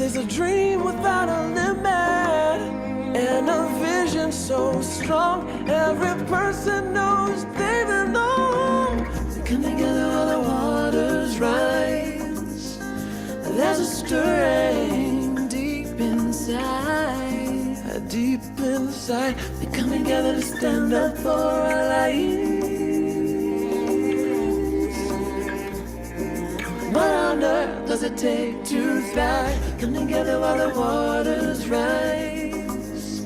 There's a dream without a limit, and a vision so strong. Every person knows they belong. They come together while the waters rise. There's a stirring deep inside, deep inside. They come together to stand up for our lives. What on earth does it take to thrive? Come together while the waters rise.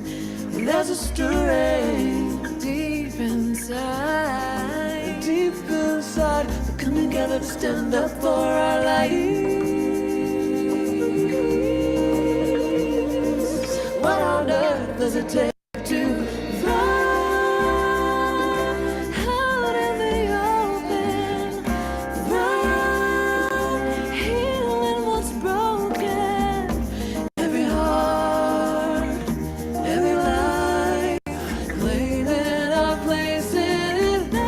There's a stirring deep inside, deep inside. We come together to stand up for our lives. What on earth does it take to thrive? Out in the open, thrive, healing what's broken. Every heart, every life, claiming our place in it now.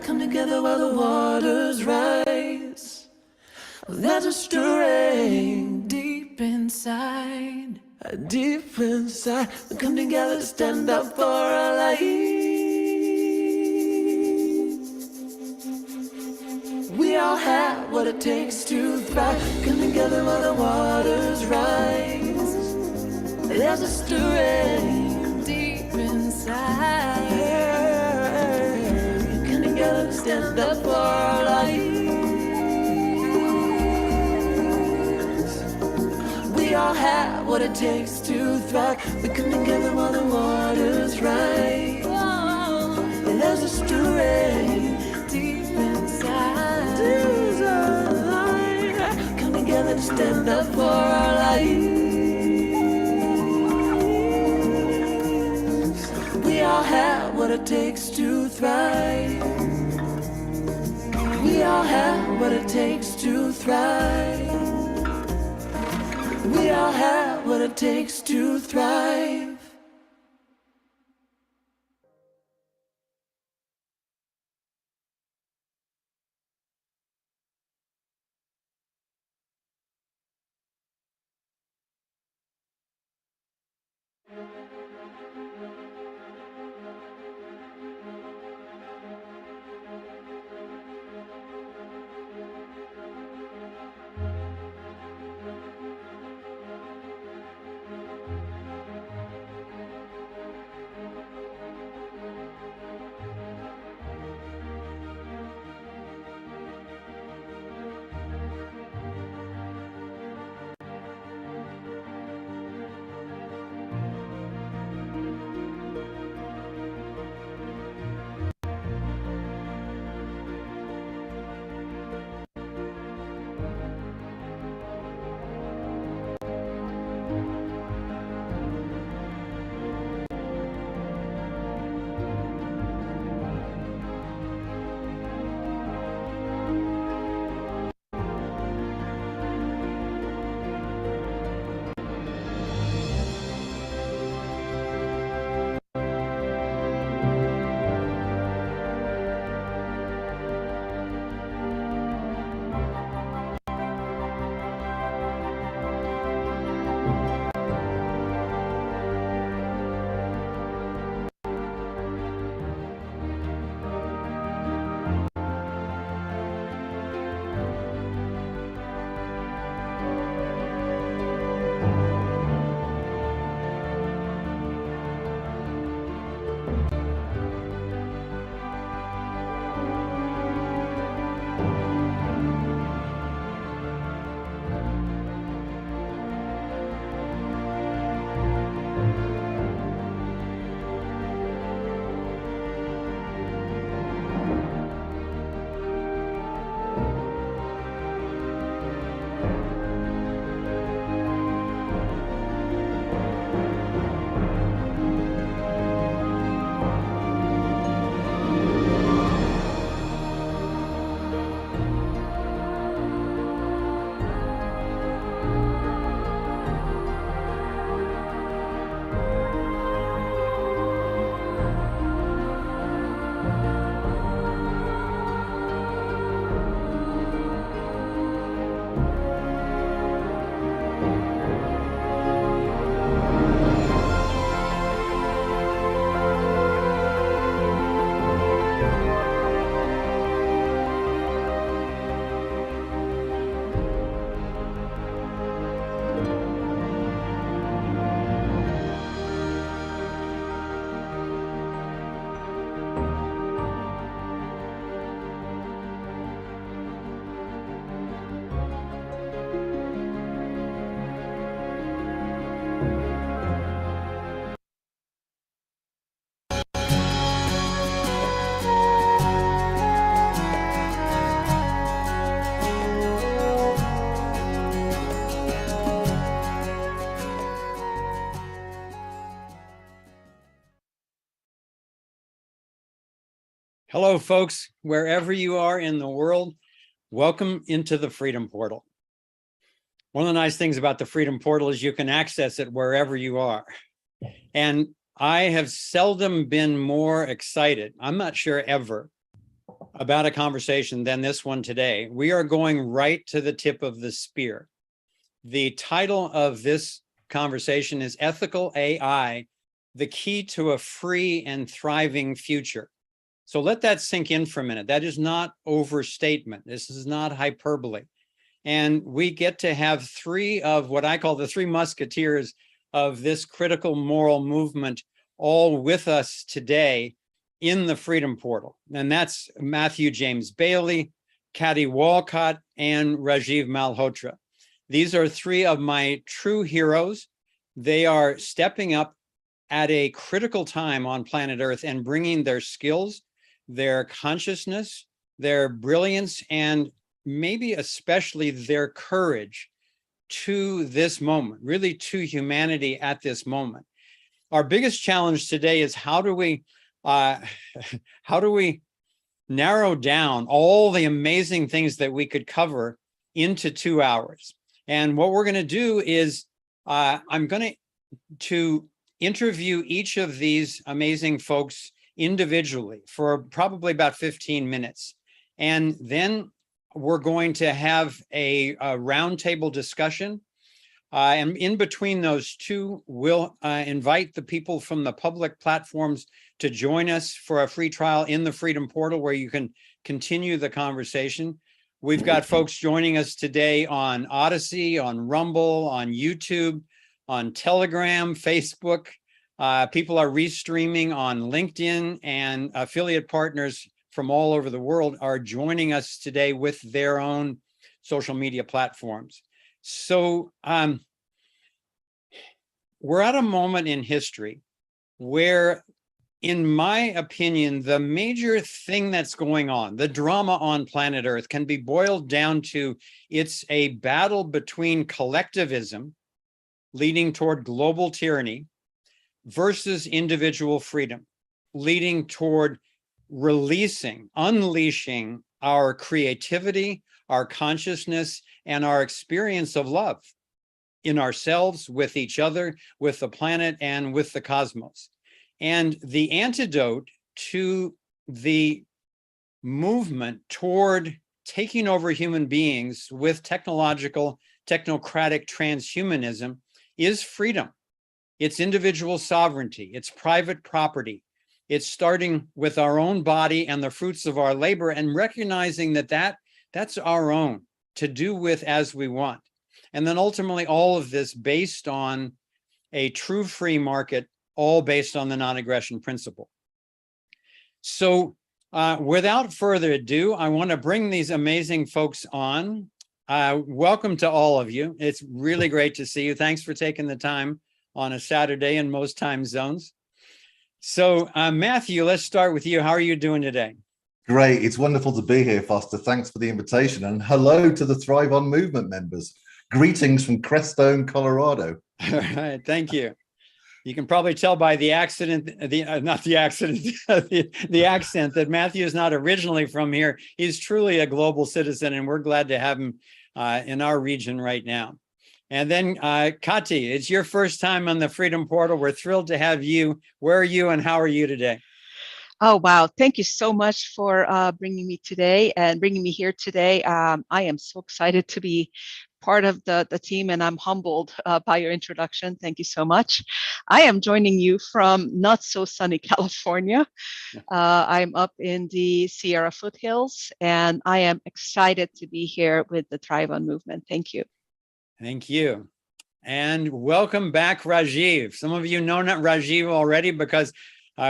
Come together while the waters rise. There's a stirring deep inside, deep inside. We come together to stand up for our lives. We all have what it takes to thrive. Come together while the waters rise. There's a stirring deep inside. We come together to stand up for our lives. We all have what it takes to thrive. We come together while the waters rise. There's a stirring deep inside. Come together to stand up for our lives. We all have what it takes to thrive. We all have what it takes to thrive. We all have what it takes to thrive. Hello, folks, wherever you are in the world, welcome into the Freedom Portal. One of the nice things about the Freedom Portal is you can access it wherever you are. And I have seldom been more excited, I'm not sure ever, about a conversation than this one today. We are going right to the tip of the spear. The title of this conversation is Ethical AI, the Key to a Free and Thriving Future. So let that sink in for a minute. That is not overstatement. This is not hyperbole. And we get to have three of what I call the three musketeers of this critical moral movement all with us today in the Freedom Portal. And that's Matthew James Bailey, Katalin Walcott, and Rajiv Malhotra. These are three of my true heroes. They are stepping up at a critical time on planet Earth and bringing their skills, their consciousness, their brilliance, and maybe especially their courage to this moment, really to humanity at this moment. Our biggest challenge today is how do we narrow down all the amazing things that we could cover into 2 hours? And what we're going to do is I'm going to interview each of these amazing folks individually for probably about 15 minutes. And then we're going to have a roundtable discussion. And in between those two, we'll invite the people from the public platforms to join us for a free trial in the Freedom Portal where you can continue the conversation. We've got folks joining us today on Odyssey, on Rumble, on YouTube, on Telegram, Facebook. People are restreaming on LinkedIn, and affiliate partners from all over the world are joining us today with their own social media platforms. So we're at a moment in history where, in my opinion, the major thing that's going on, the drama on planet Earth, can be boiled down to it's a battle between collectivism, leading toward global tyranny, versus individual freedom, leading toward unleashing our creativity, our consciousness, and our experience of love in ourselves, with each other, with the planet, and with the cosmos. And the antidote to the movement toward taking over human beings with technological, technocratic transhumanism is freedom. It's individual sovereignty, it's private property. It's starting with our own body and the fruits of our labor and recognizing that that's our own to do with as we want. And then ultimately all of this based on a true free market, all based on the non-aggression principle. So without further ado, I want to bring these amazing folks on. Welcome to all of you. It's really great to see you. Thanks for taking the time on a Saturday in most time zones. So Matthew, let's start with you. How are you doing today? Great. It's wonderful to be here, Foster. Thanks for the invitation. And hello to the Thrive On movement members. Greetings from Crestone, Colorado. All right. Thank you. You can probably tell by the accent, the accent that Matthew is not originally from here. He's truly a global citizen, and we're glad to have him in our region right now. And then Kati, it's your first time on the Freedom Portal. We're thrilled to have you. Where are you and how are you today? Oh, wow. Thank you so much for bringing me today and bringing me here today. I am so excited to be part of the team, and I'm humbled by your introduction. Thank you so much. I am joining you from not so sunny California. I'm up in the Sierra foothills, and I am excited to be here with the Thrive On movement. Thank you. Thank you. And welcome back, Rajiv. Some of you know Rajiv already because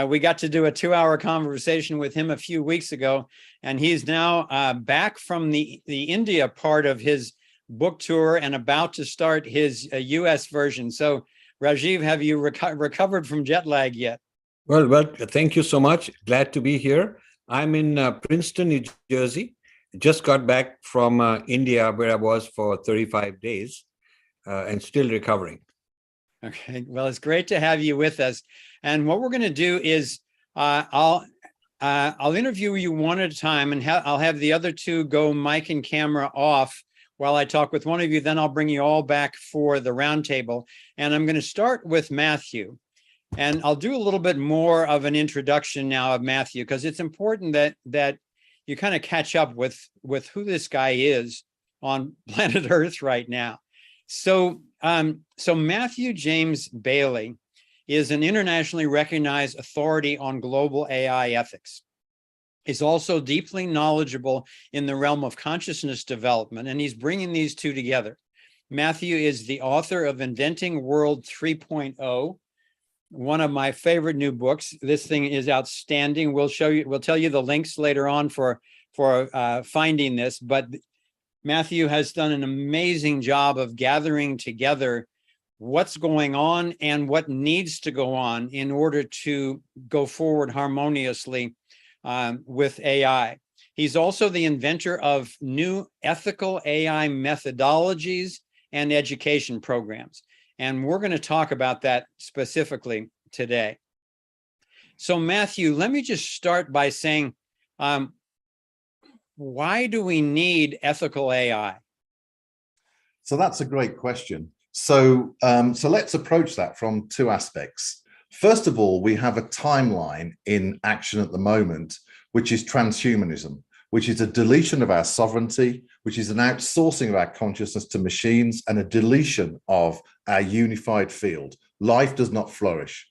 we got to do a 2-hour conversation with him a few weeks ago, and he's now back from the India part of his book tour and about to start his US version. So Rajiv, have you recovered from jet lag yet? Well, thank you so much. Glad to be here. I'm in Princeton, New Jersey. Just got back from India, where I was for 35 days and still recovering. Okay, well, it's great to have you with us. And what we're going to do is I'll I'll interview you one at a time, and I'll have the other two go mic and camera off while I talk with one of you. Then I'll bring you all back for the roundtable. And I'm going to start with Matthew. And I'll do a little bit more of an introduction now of Matthew, because it's important that you kind of catch up with who this guy is on planet Earth right now. So Matthew James Bailey is an internationally recognized authority on global AI ethics. He's also deeply knowledgeable in the realm of consciousness development, and he's bringing these two together. Matthew is the author of Inventing World 3.0, one of my favorite new books. This thing is outstanding. We'll tell you the links later on for finding this, but Matthew has done an amazing job of gathering together what's going on and what needs to go on in order to go forward harmoniously with AI. He's also the inventor of new ethical AI methodologies and education programs. And we're going to talk about that specifically today. So Matthew, let me just start by saying, why do we need ethical AI? So that's a great question. So let's approach that from two aspects. First of all, we have a timeline in action at the moment, which is transhumanism, which is a deletion of our sovereignty, which is an outsourcing of our consciousness to machines, and a deletion of our unified field. Life does not flourish.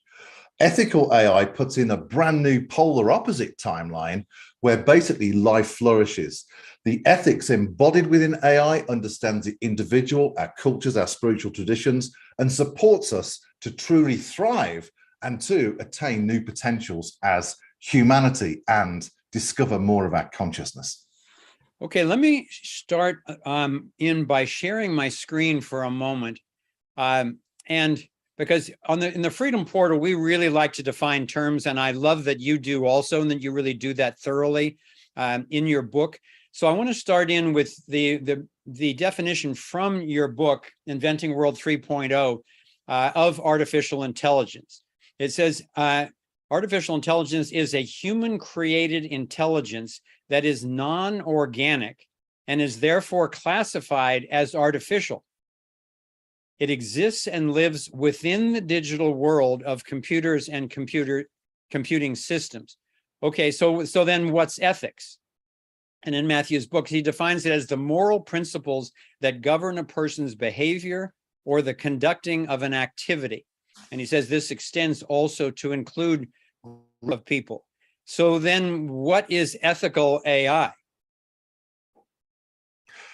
Ethical AI puts in a brand new polar opposite timeline where basically life flourishes. The ethics embodied within AI understands the individual, our cultures, our spiritual traditions, and supports us to truly thrive and to attain new potentials as humanity and discover more of our consciousness. Okay, let me start by sharing my screen for a moment. And because in the Freedom Portal, we really like to define terms, and I love that you do also, and that you really do that thoroughly in your book. So I want to start in with the definition from your book, Inventing World 3.0, of artificial intelligence. It says, artificial intelligence is a human-created intelligence that is non-organic and is therefore classified as artificial. It exists and lives within the digital world of computers and computing systems. Okay, so then what's ethics? And in Matthew's book, he defines it as the moral principles that govern a person's behavior or the conducting of an activity. And he says this extends also to include of people. So then what is ethical AI?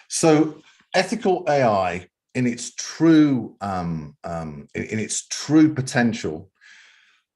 So ethical AI in its true potential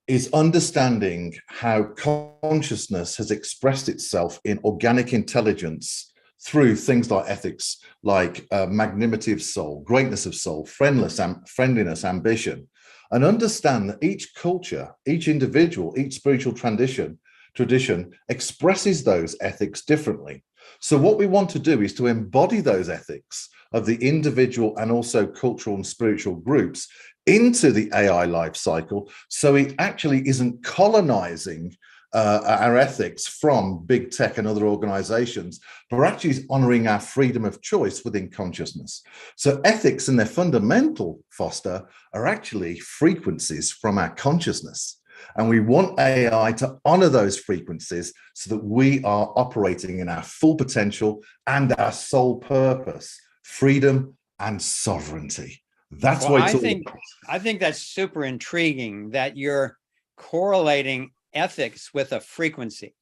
is understanding how consciousness has expressed itself in organic intelligence through things like ethics, like magnanimity of soul, greatness of soul, friendliness, ambition, and understand that each culture, each individual, each spiritual tradition expresses those ethics differently. So what we want to do is to embody those ethics of the individual and also cultural and spiritual groups into the AI life cycle, so it actually isn't colonizing our ethics from big tech and other organizations, but actually is honoring our freedom of choice within consciousness. So ethics in their fundamental, Foster, are actually frequencies from our consciousness. And we want AI to honor those frequencies so that we are operating in our full potential and our sole purpose, freedom and sovereignty. That's well, what it's I think that's super intriguing that you're correlating ethics with a frequency.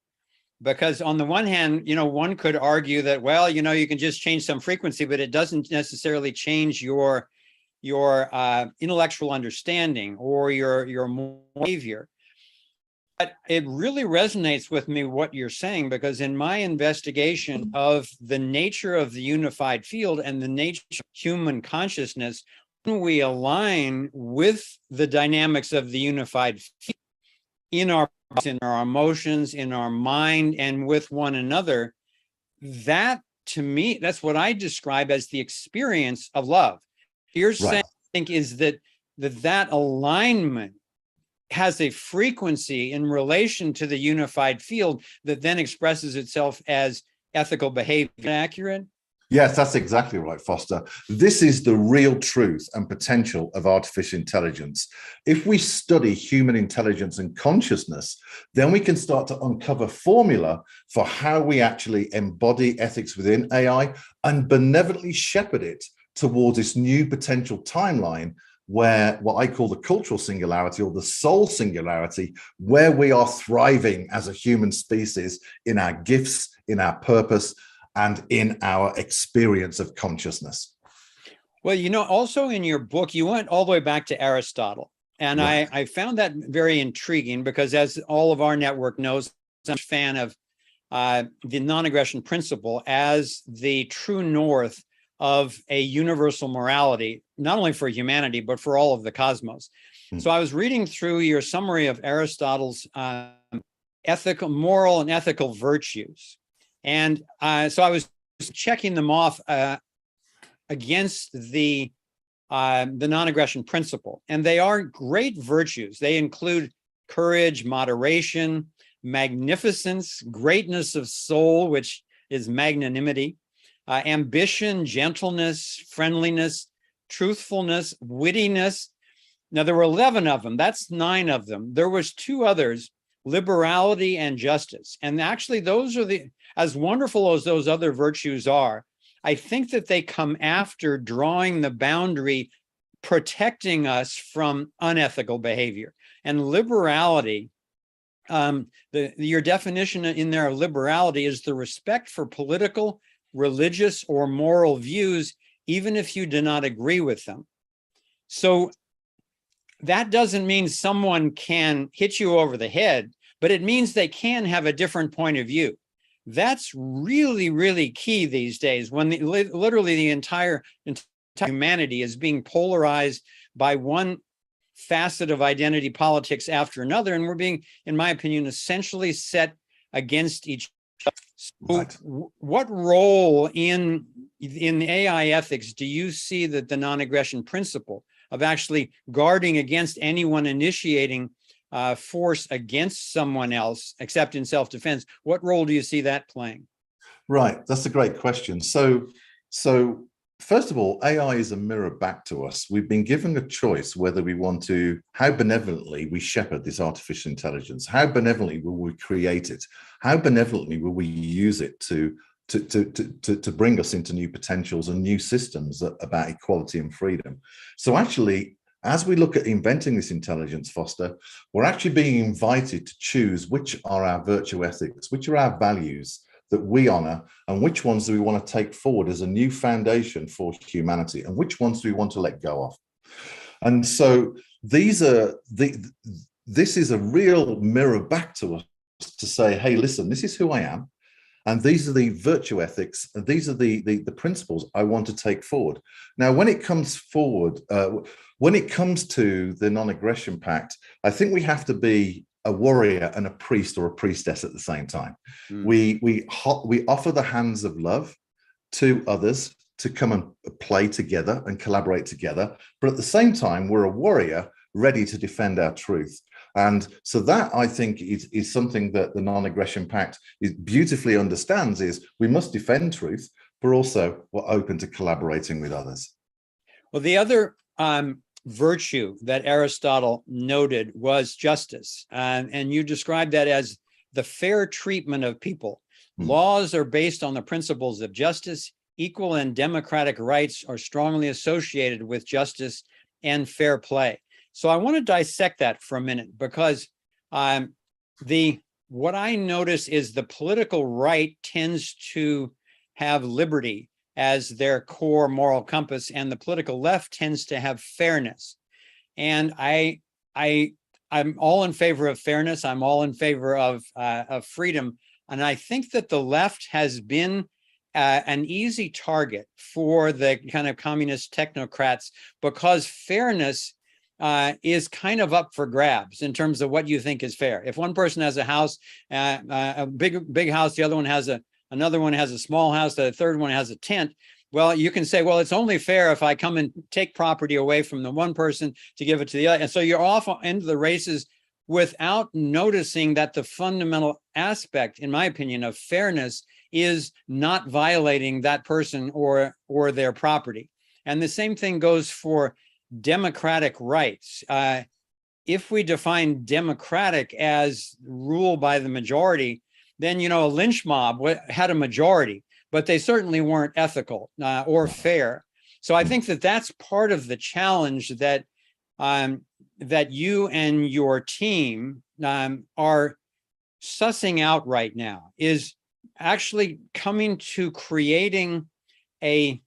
Because on the one hand, one could argue that, well, you can just change some frequency, but it doesn't necessarily change your intellectual understanding or your behavior. But it really resonates with me what you're saying, because in my investigation of the nature of the unified field and the nature of human consciousness, when we align with the dynamics of the unified field in our emotions, in our mind, and with one another, that to me, that's what I describe as the experience of love. You're saying, I think, is that alignment has a frequency in relation to the unified field that then expresses itself as ethical behavior. Accurate? Yes, that's exactly right, Foster. This is the real truth and potential of artificial intelligence. If we study human intelligence and consciousness, then we can start to uncover formula for how we actually embody ethics within AI and benevolently shepherd it towards this new potential timeline where what I call the cultural singularity or the soul singularity, where we are thriving as a human species in our gifts, in our purpose, and in our experience of consciousness. Well, you know, also in your book, you went all the way back to Aristotle. And Right. I found that very intriguing because, as all of our network knows, I'm a fan of the non-aggression principle as the true north of a universal morality, not only for humanity, but for all of the cosmos. So I was reading through your summary of Aristotle's ethical, moral and ethical virtues. And so I was checking them off against the non-aggression principle. And they are great virtues. They include courage, moderation, magnificence, greatness of soul, which is magnanimity, ambition, gentleness, friendliness, truthfulness, wittiness. Now, there were 11 of them. That's 9 of them. There was 2 others, liberality and justice. And actually, those are as wonderful as those other virtues are, I think that they come after drawing the boundary, protecting us from unethical behavior. And liberality, your definition in there of liberality is the respect for political, religious, or moral views, even if you do not agree with them. So that doesn't mean someone can hit you over the head, but it means they can have a different point of view. That's really, really key these days when literally the entire humanity is being polarized by one facet of identity politics after another. And we're being, in my opinion, essentially set against each other. So Right. what role in AI ethics do you see that the non-aggression principle of actually guarding against anyone initiating force against someone else, except in self-defense, what role do you see that playing? Right, that's a great question. So first of all, AI is a mirror back to us. We've been given a choice whether we want to, how benevolently we shepherd this artificial intelligence, how benevolently will we create it, how benevolently will we use it to bring us into new potentials and new systems about equality and freedom. So actually, as we look at inventing this intelligence, Foster, we're actually being invited to choose which are our virtue ethics, which are our values that we honor, and which ones do we want to take forward as a new foundation for humanity, and which ones do we want to let go of. And so this is a real mirror back to us to say, hey, listen, this is who I am. And these are the virtue ethics, and these are the principles I want to take forward. Now, when it comes forward, when it comes to the non-aggression pact, I think we have to be a warrior and a priest or a priestess at the same time. We offer the hands of love to others to come and play together and collaborate together. But at the same time, we're a warrior ready to defend our truth. And so that, I think, is something that the non-aggression pact beautifully understands, is we must defend truth, but also we're open to collaborating with others. Well, the other virtue that Aristotle noted was justice. And you described that as the fair treatment of people. Laws are based on the principles of justice. Equal and democratic rights are strongly associated with justice and fair play. So I want to dissect that for a minute, because what I notice is the political right tends to have liberty as their core moral compass, and the political left tends to have fairness. And I'm all in favor of fairness. I'm all in favor of freedom. And I think that the left has been an easy target for the kind of communist technocrats, because fairness is kind of up for grabs in terms of what you think is fair. If one person has a house, a big house, the other one has another one has a small house, the third one has a tent. Well, you can say, well, it's only fair if I come and take property away from the one person to give it to the other. And so you're off into the races without noticing that the fundamental aspect, in my opinion, of fairness is not violating that person or their property. And the same thing goes for democratic rights. If we define democratic as rule by the majority, then, a lynch mob had a majority, but they certainly weren't ethical or fair. So I think that that's part of the challenge that that you and your team are sussing out right now, is actually coming to creating a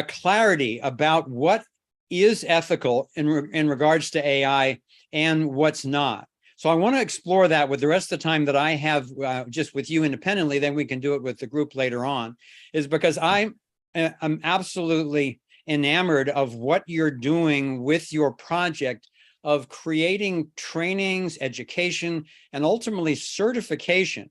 clarity about what is ethical in regards to AI and what's not. So I want to explore that with the rest of the time that I have just with you independently, then we can do it with the group later on, is because I'm absolutely enamored of what you're doing with your project of creating trainings, education, and ultimately certification,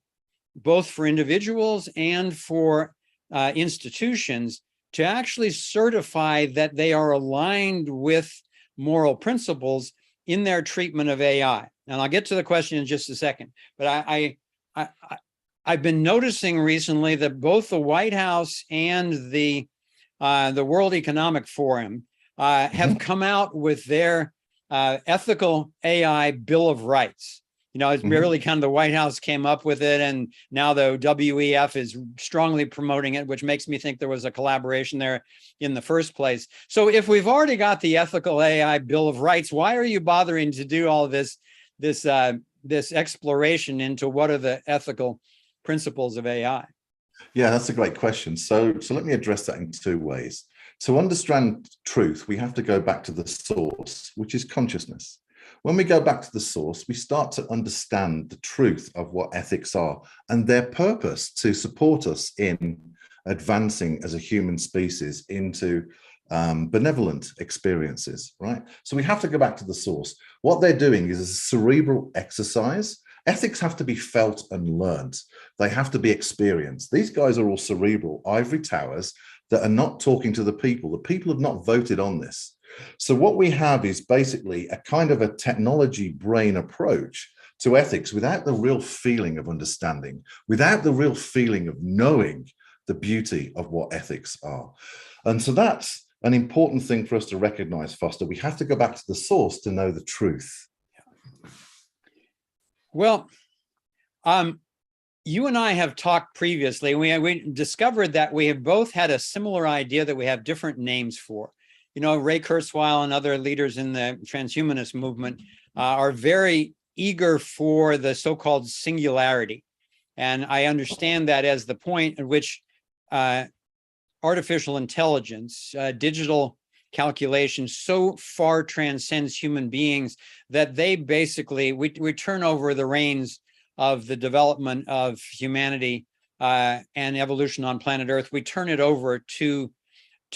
both for individuals and for institutions, to actually certify that they are aligned with moral principles in their treatment of AI. And I'll get to the question in just a second, but I've been noticing recently that both the White House and the World Economic Forum have come out with their ethical AI Bill of Rights. It's really kind of the White House came up with it, and now the WEF is strongly promoting it, which makes me think there was a collaboration there in the first place. So if we've already got the ethical AI Bill of Rights, why are you bothering to do all this exploration into what are the ethical principles of AI? Yeah, that's a great question. So let me address that in two ways. To understand truth, we have to go back to the source, which is consciousness. When we go back to the source, we start to understand the truth of what ethics are and their purpose to support us in advancing as a human species into benevolent experiences, right? So we have to go back to the source. What they're doing is a cerebral exercise. Ethics have to be felt and learned. They have to be experienced. These guys are all cerebral ivory towers that are not talking to the people. The people have not voted on this. So what we have is basically a kind of a technology brain approach to ethics without the real feeling of understanding, without the real feeling of knowing the beauty of what ethics are. And so that's an important thing for us to recognize, Foster. We have to go back to the source to know the truth. Well, you and I have talked previously. We discovered that we have both had a similar idea that we have different names for. Ray Kurzweil and other leaders in the transhumanist movement are very eager for the so-called singularity. And I understand that as the point at which artificial intelligence, digital calculation so far transcends human beings that they basically, we turn over the reins of the development of humanity and evolution on planet Earth. We turn it over to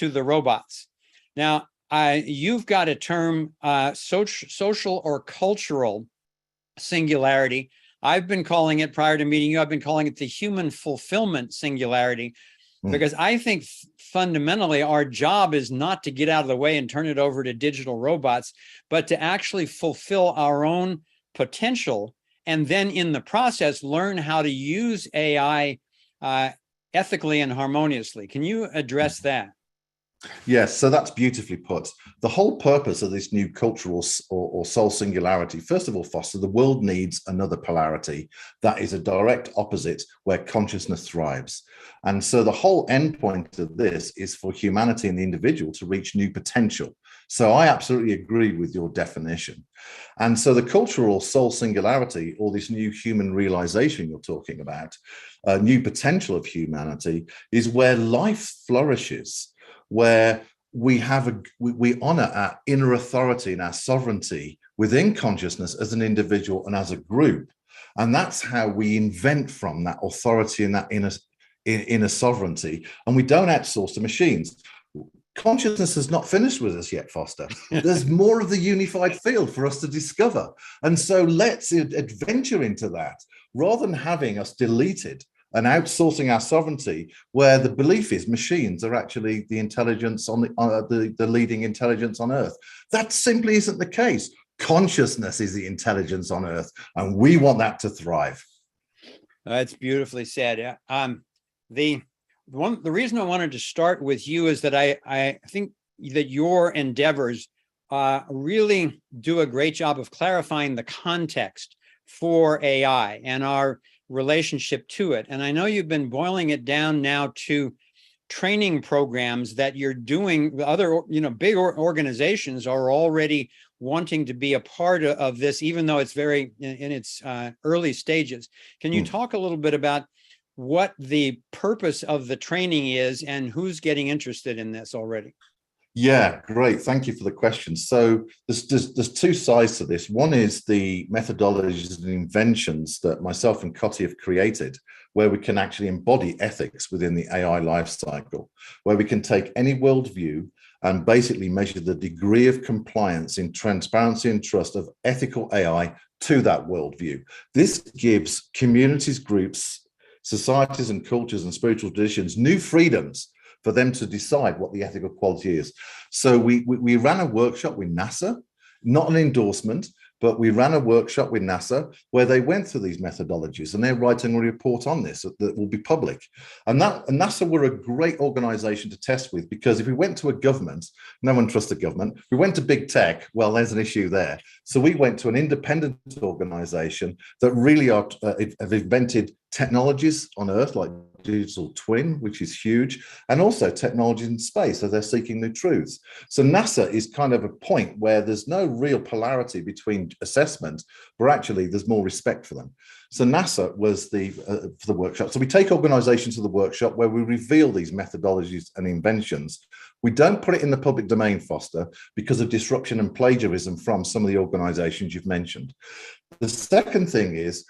the robots. Now, you've got a term, social or cultural singularity. I've been calling it, prior to meeting you, I've been calling it the human fulfillment singularity, because I think fundamentally our job is not to get out of the way and turn it over to digital robots, but to actually fulfill our own potential, and then in the process, learn how to use AI ethically and harmoniously. Can you address that? Yes, so that's beautifully put. The whole purpose of this new cultural or soul singularity, first of all, Foster, the world needs another polarity that is a direct opposite where consciousness thrives. And so the whole endpoint of this is for humanity and the individual to reach new potential. So I absolutely agree with your definition. And so the cultural soul singularity, or this new human realization you're talking about, new potential of humanity, is where life flourishes, where we honor our inner authority and our sovereignty within consciousness as an individual and as a group. And that's how we invent from that authority and that inner sovereignty. And we don't outsource to machines. Consciousness has not finished with us yet, Foster. There's more of the unified field for us to discover. And so let's adventure into that rather than having us deleted and outsourcing our sovereignty, where the belief is machines are actually the intelligence on the leading intelligence on Earth. That simply isn't the case. Consciousness is the intelligence on Earth, and we want that to thrive. That's beautifully said. The reason I wanted to start with you is that I think that your endeavors really do a great job of clarifying the context for AI and our relationship to it. And I know you've been boiling it down now to training programs that you're doing. Other, big organizations are already wanting to be a part of this, even though it's very in its early stages. Can you talk a little bit about what the purpose of the training is and who's getting interested in this already? Yeah, great. Thank you for the question. So there's two sides to this. One is the methodologies and inventions that myself and Coty have created, where we can actually embody ethics within the AI life cycle, where we can take any worldview and basically measure the degree of compliance in transparency and trust of ethical AI to that worldview. This gives communities, groups, societies and cultures and spiritual traditions new freedoms for them to decide what the ethical quality is. So we ran a workshop with NASA, not an endorsement, but we ran a workshop with NASA where they went through these methodologies, and they're writing a report on this that will be public. And NASA were a great organization to test with, because if we went to a government, no one trusts the government. If we went to big tech, well, there's an issue there. So we went to an independent organization that really have invented technologies on Earth, like digital twin, which is huge, and also technology in space, so they're seeking new truths. So NASA is kind of a point where there's no real polarity between assessment, but actually there's more respect for them. So NASA was for the workshop. So we take organizations to the workshop where we reveal these methodologies and inventions. We don't put it in the public domain, Foster, because of disruption and plagiarism from some of the organizations you've mentioned. The second thing is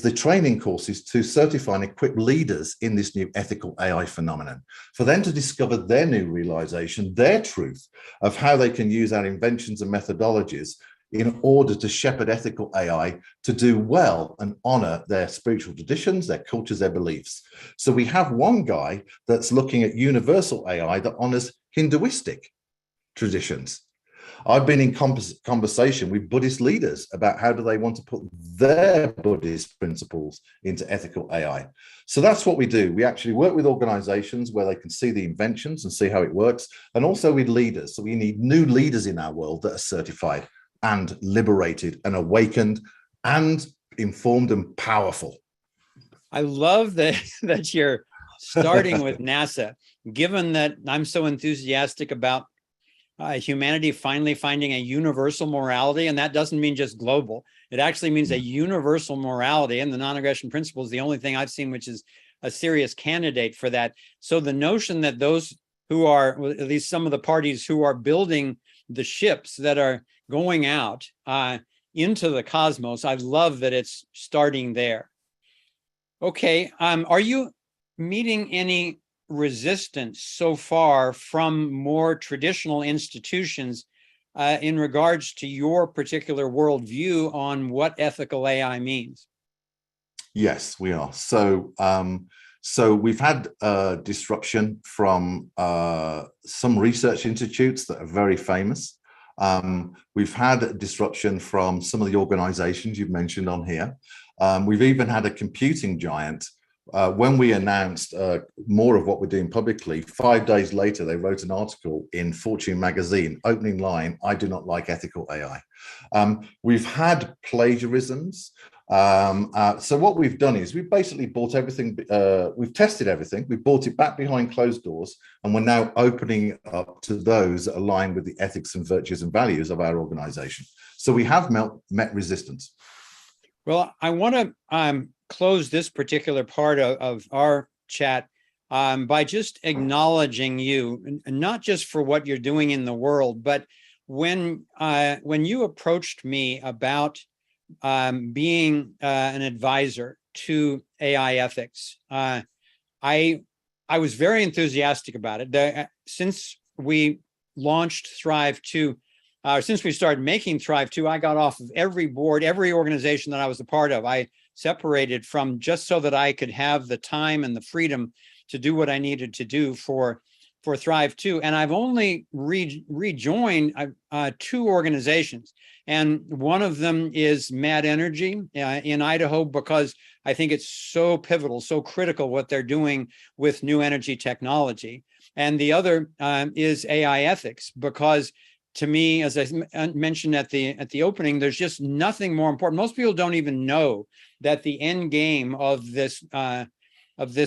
the training courses to certify and equip leaders in this new ethical AI phenomenon, for them to discover their new realization, their truth of how they can use our inventions and methodologies in order to shepherd ethical AI to do well and honor their spiritual traditions, their cultures, their beliefs. So we have one guy that's looking at universal AI that honors Hinduistic traditions. I've been in conversation with Buddhist leaders about how do they want to put their Buddhist principles into ethical AI. So that's what we do. We actually work with organizations where they can see the inventions and see how it works, and also with leaders. So we need new leaders in our world that are certified and liberated and awakened and informed and powerful. I love that you're starting with NASA, given that I'm so enthusiastic about humanity finally finding a universal morality. And that doesn't mean just global. It actually means a universal morality. And the non-aggression principle is the only thing I've seen which is a serious candidate for that. So the notion that those who are, well, at least some of the parties who are building the ships that are going out into the cosmos, I love that it's starting there. Okay, are you meeting any resistance so far from more traditional institutions in regards to your particular worldview on what ethical AI means? Yes, we are. So we've had disruption from some research institutes that are very famous. We've had disruption from some of the organizations you've mentioned on here. We've even had a computing giant. When we announced more of what we're doing publicly, 5 days later, they wrote an article in Fortune magazine, opening line, "I do not like ethical AI." We've had plagiarisms. So what we've done is we've basically bought everything, we've tested everything, we've bought it back behind closed doors, and we're now opening up to those that align with the ethics and virtues and values of our organization. So we have met resistance. Well, I want to close this particular part of our chat by just acknowledging you, not just for what you're doing in the world, but when you approached me about being an advisor to AI ethics, I was very enthusiastic about it. Since we launched Thrive 2, since we started making Thrive 2, I got off of every board, every organization that I was a part of. I separated from, just so that I could have the time and the freedom to do what I needed to do for for Thrive 2, and I've only rejoined 2 organizations. And one of them is Mad Energy in Idaho, because I think it's so pivotal, so critical what they're doing with new energy technology. And the other is AI ethics, because to me, as I mentioned at the opening, there's just nothing more important. Most people don't even know that the end game of this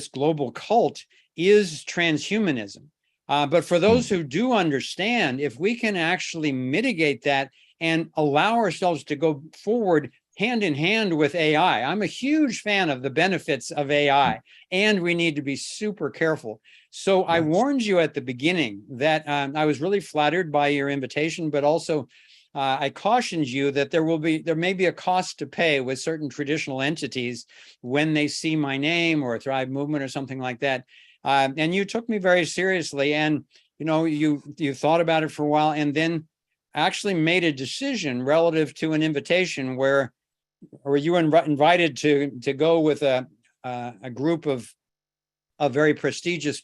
global cult is transhumanism. But for those who do understand, if we can actually mitigate that and allow ourselves to go forward hand in hand with AI, I'm a huge fan of the benefits of AI, and we need to be super careful. So I warned you at the beginning that I was really flattered by your invitation, but also I cautioned you that there may be a cost to pay with certain traditional entities when they see my name or a Thrive movement or something like that. And you took me very seriously, and you thought about it for a while, and then actually made a decision relative to an invitation where you were invited to go with a group of very prestigious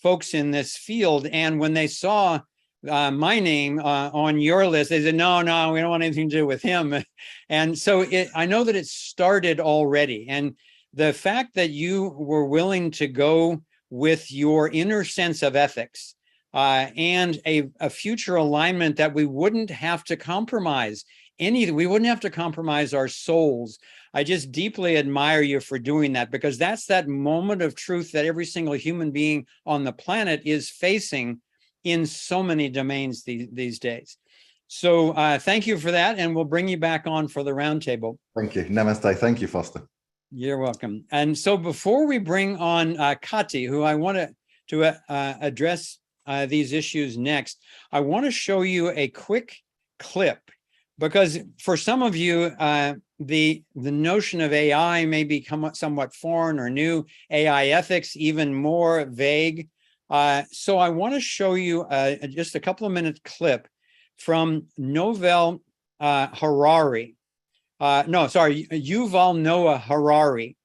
folks in this field. And when they saw my name on your list, they said, no, we don't want anything to do with him. And so I know that it started already. And the fact that you were willing to go with your inner sense of ethics and a future alignment that we wouldn't have to compromise we wouldn't have to compromise our souls. I just deeply admire you for doing that, because that's that moment of truth that every single human being on the planet is facing in so many domains these days. So thank you for that, and we'll bring you back on for the roundtable. Thank you. Namaste. Thank you, Foster. You're welcome. And so before we bring on Kati, who I want to address these issues next, I want to show you a quick clip, because for some of you, the notion of AI may become somewhat foreign or new, AI ethics even more vague. So I want to show you just a couple of minute clip from Yuval Noah Harari,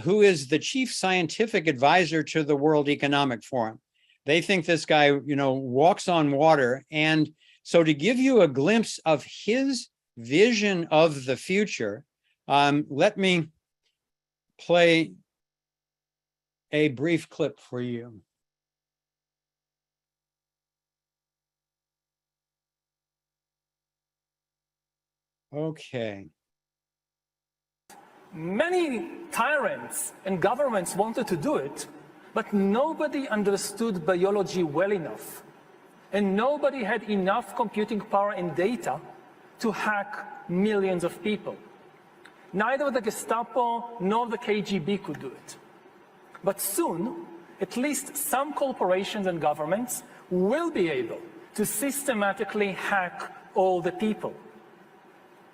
who is the chief scientific advisor to the World Economic Forum. They think this guy, walks on water. And so to give you a glimpse of his vision of the future, let me play a brief clip for you. Okay. Many tyrants and governments wanted to do it, but nobody understood biology well enough. And nobody had enough computing power and data to hack millions of people. Neither the Gestapo nor the KGB could do it. But soon, at least some corporations and governments will be able to systematically hack all the people.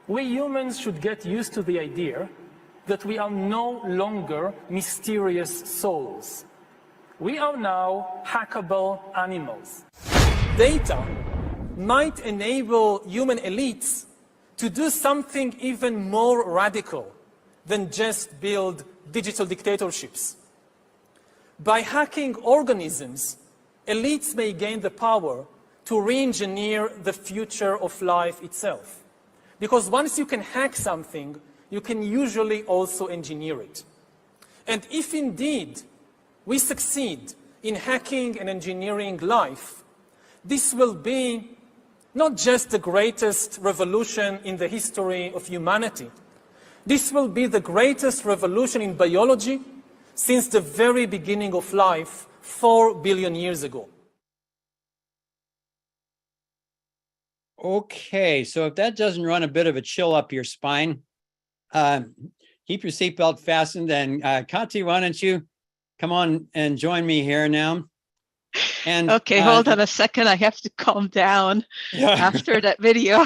We humans should get used to the idea that we are no longer mysterious souls. We are now hackable animals. Data might enable human elites to do something even more radical than just build digital dictatorships. By hacking organisms, elites may gain the power to re-engineer the future of life itself. Because once you can hack something, you can usually also engineer it. And if indeed we succeed in hacking and engineering life, this will be not just the greatest revolution in the history of humanity. This will be the greatest revolution in biology since the very beginning of life 4 billion years ago. Okay, so if that doesn't run a bit of a chill up your spine, keep your seatbelt fastened. And Kati, why don't you come on and join me here now? And okay, hold on a second. I have to calm down after that video.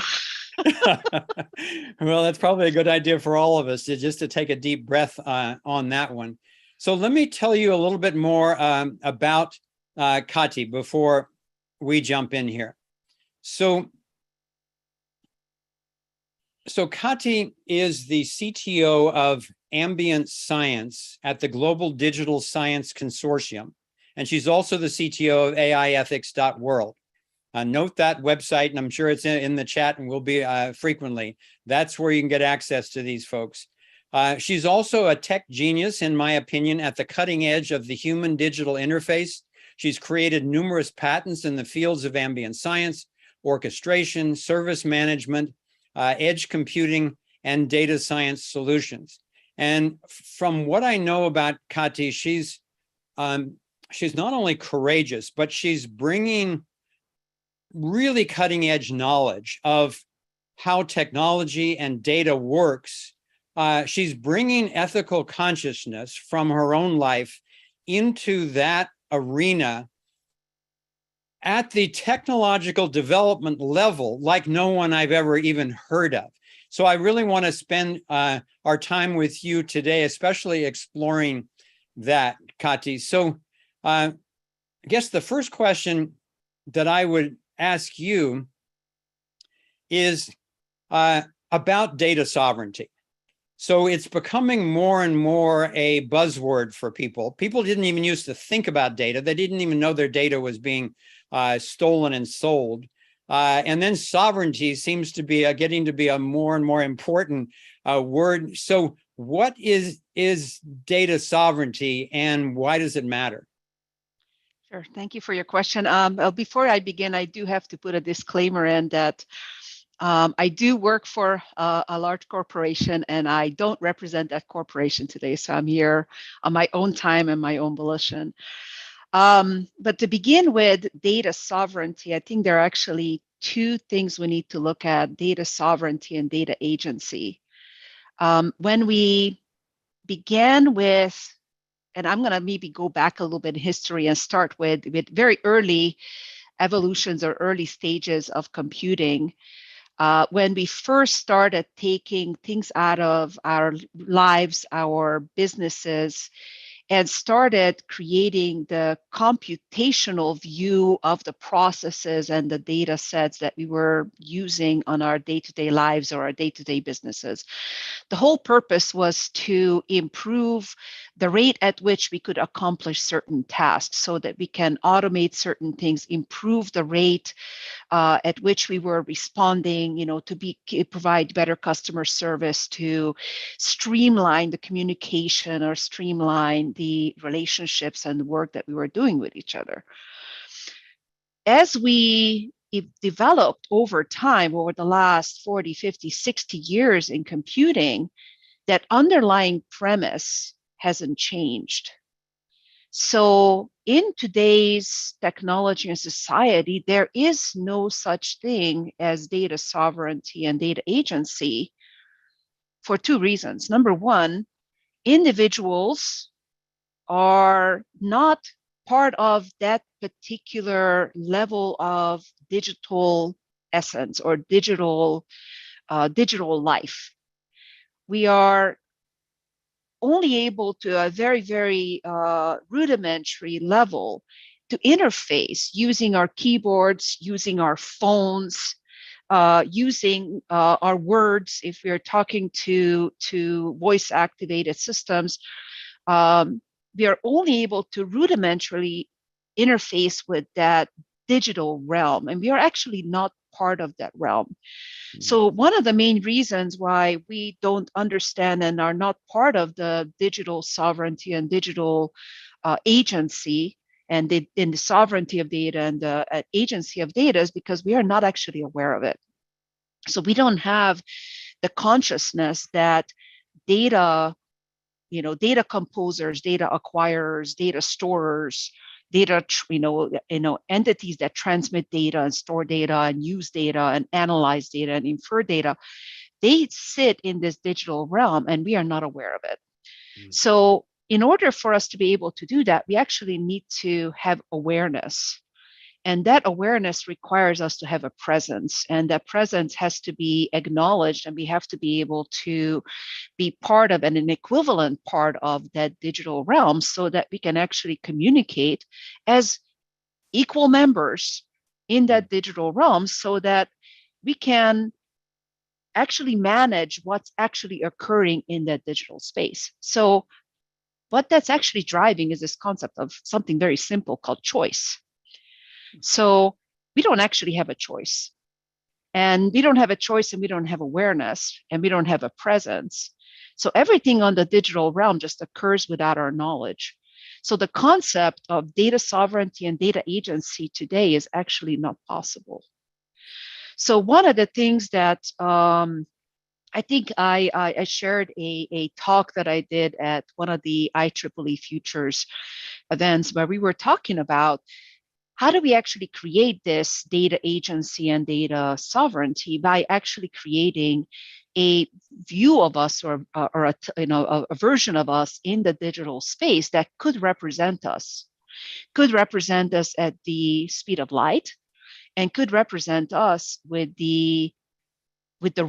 Well, that's probably a good idea for all of us to take a deep breath on that one. So let me tell you a little bit more about Kati before we jump in here. So Kati is the CTO of Ambient Science at the Global Digital Science Consortium. and she's also the CTO of AIethics.world. Note that website, and I'm sure it's in the chat and will be frequently. That's where you can get access to these folks. She's also a tech genius, in my opinion, at the cutting edge of the human digital interface. She's created numerous patents in the fields of ambient science, orchestration, service management, edge computing, and data science solutions. And from what I know about Kati, she's not only courageous, but she's bringing really cutting edge knowledge of how technology and data works. She's bringing ethical consciousness from her own life into that arena at the technological development level like no one I've ever even heard of. So I really want to spend our time with you today, especially exploring that, Kati. So I guess the first question that I would ask you is about data sovereignty. So it's becoming more and more a buzzword for people. People didn't even used to think about data. They didn't even know their data was being stolen and sold. And then sovereignty seems to be getting to be a more and more important word. So what is data sovereignty, and why does it matter? Sure. Thank you for your question. Before I begin, I do have to put a disclaimer in that I do work for a large corporation, and I don't represent that corporation today. So I'm here on my own time and my own volition. But to begin with, data sovereignty, I think there are actually two things we need to look at: data sovereignty and data agency. When we began with, and I'm going to maybe go back a little bit in history and start with very early evolutions or early stages of computing. When we first started taking things out of our lives, our businesses, and started creating the computational view of the processes and the data sets that we were using on our day-to-day lives or our day-to-day businesses. The whole purpose was to improve the rate at which we could accomplish certain tasks so that we can automate certain things, improve the rate at which we were responding, to provide better customer service, to streamline the communication or streamline the relationships and the work that we were doing with each other. As we developed over time, over the last 40, 50, 60 years in computing, that underlying premise hasn't changed. So in today's technology and society, there is no such thing as data sovereignty and data agency for two reasons. Number one, individuals are not part of that particular level of digital essence or digital life. We are only able to a very, very rudimentary level to interface using our keyboards, using our phones, using our words. If we're talking to voice activated systems, we are only able to rudimentarily interface with that digital realm, and we are actually not part of that realm. So one of the main reasons why we don't understand and are not part of the digital sovereignty and digital agency and the sovereignty of data and the agency of data is because we are not actually aware of it. So we don't have the consciousness that data, data composers, data acquirers, data storers, data, entities that transmit data and store data and use data and analyze data and infer data, they sit in this digital realm and we are not aware of it. So in order for us to be able to do that, we actually need to have awareness. And that awareness requires us to have a presence, and that presence has to be acknowledged, and we have to be able to be part of and an equivalent part of that digital realm so that we can actually communicate as equal members in that digital realm so that we can actually manage what's actually occurring in that digital space. So what that's actually driving is this concept of something very simple called choice. So we don't actually have a choice. And we don't have a choice, and we don't have awareness, and we don't have a presence. So everything on the digital realm just occurs without our knowledge. So the concept of data sovereignty and data agency today is actually not possible. So one of the things that I think I shared a talk that I did at one of the IEEE Futures events where we were talking about how do we actually create this data agency and data sovereignty by actually creating a view of us or a version of us in the digital space that could represent us at the speed of light, and could represent us with the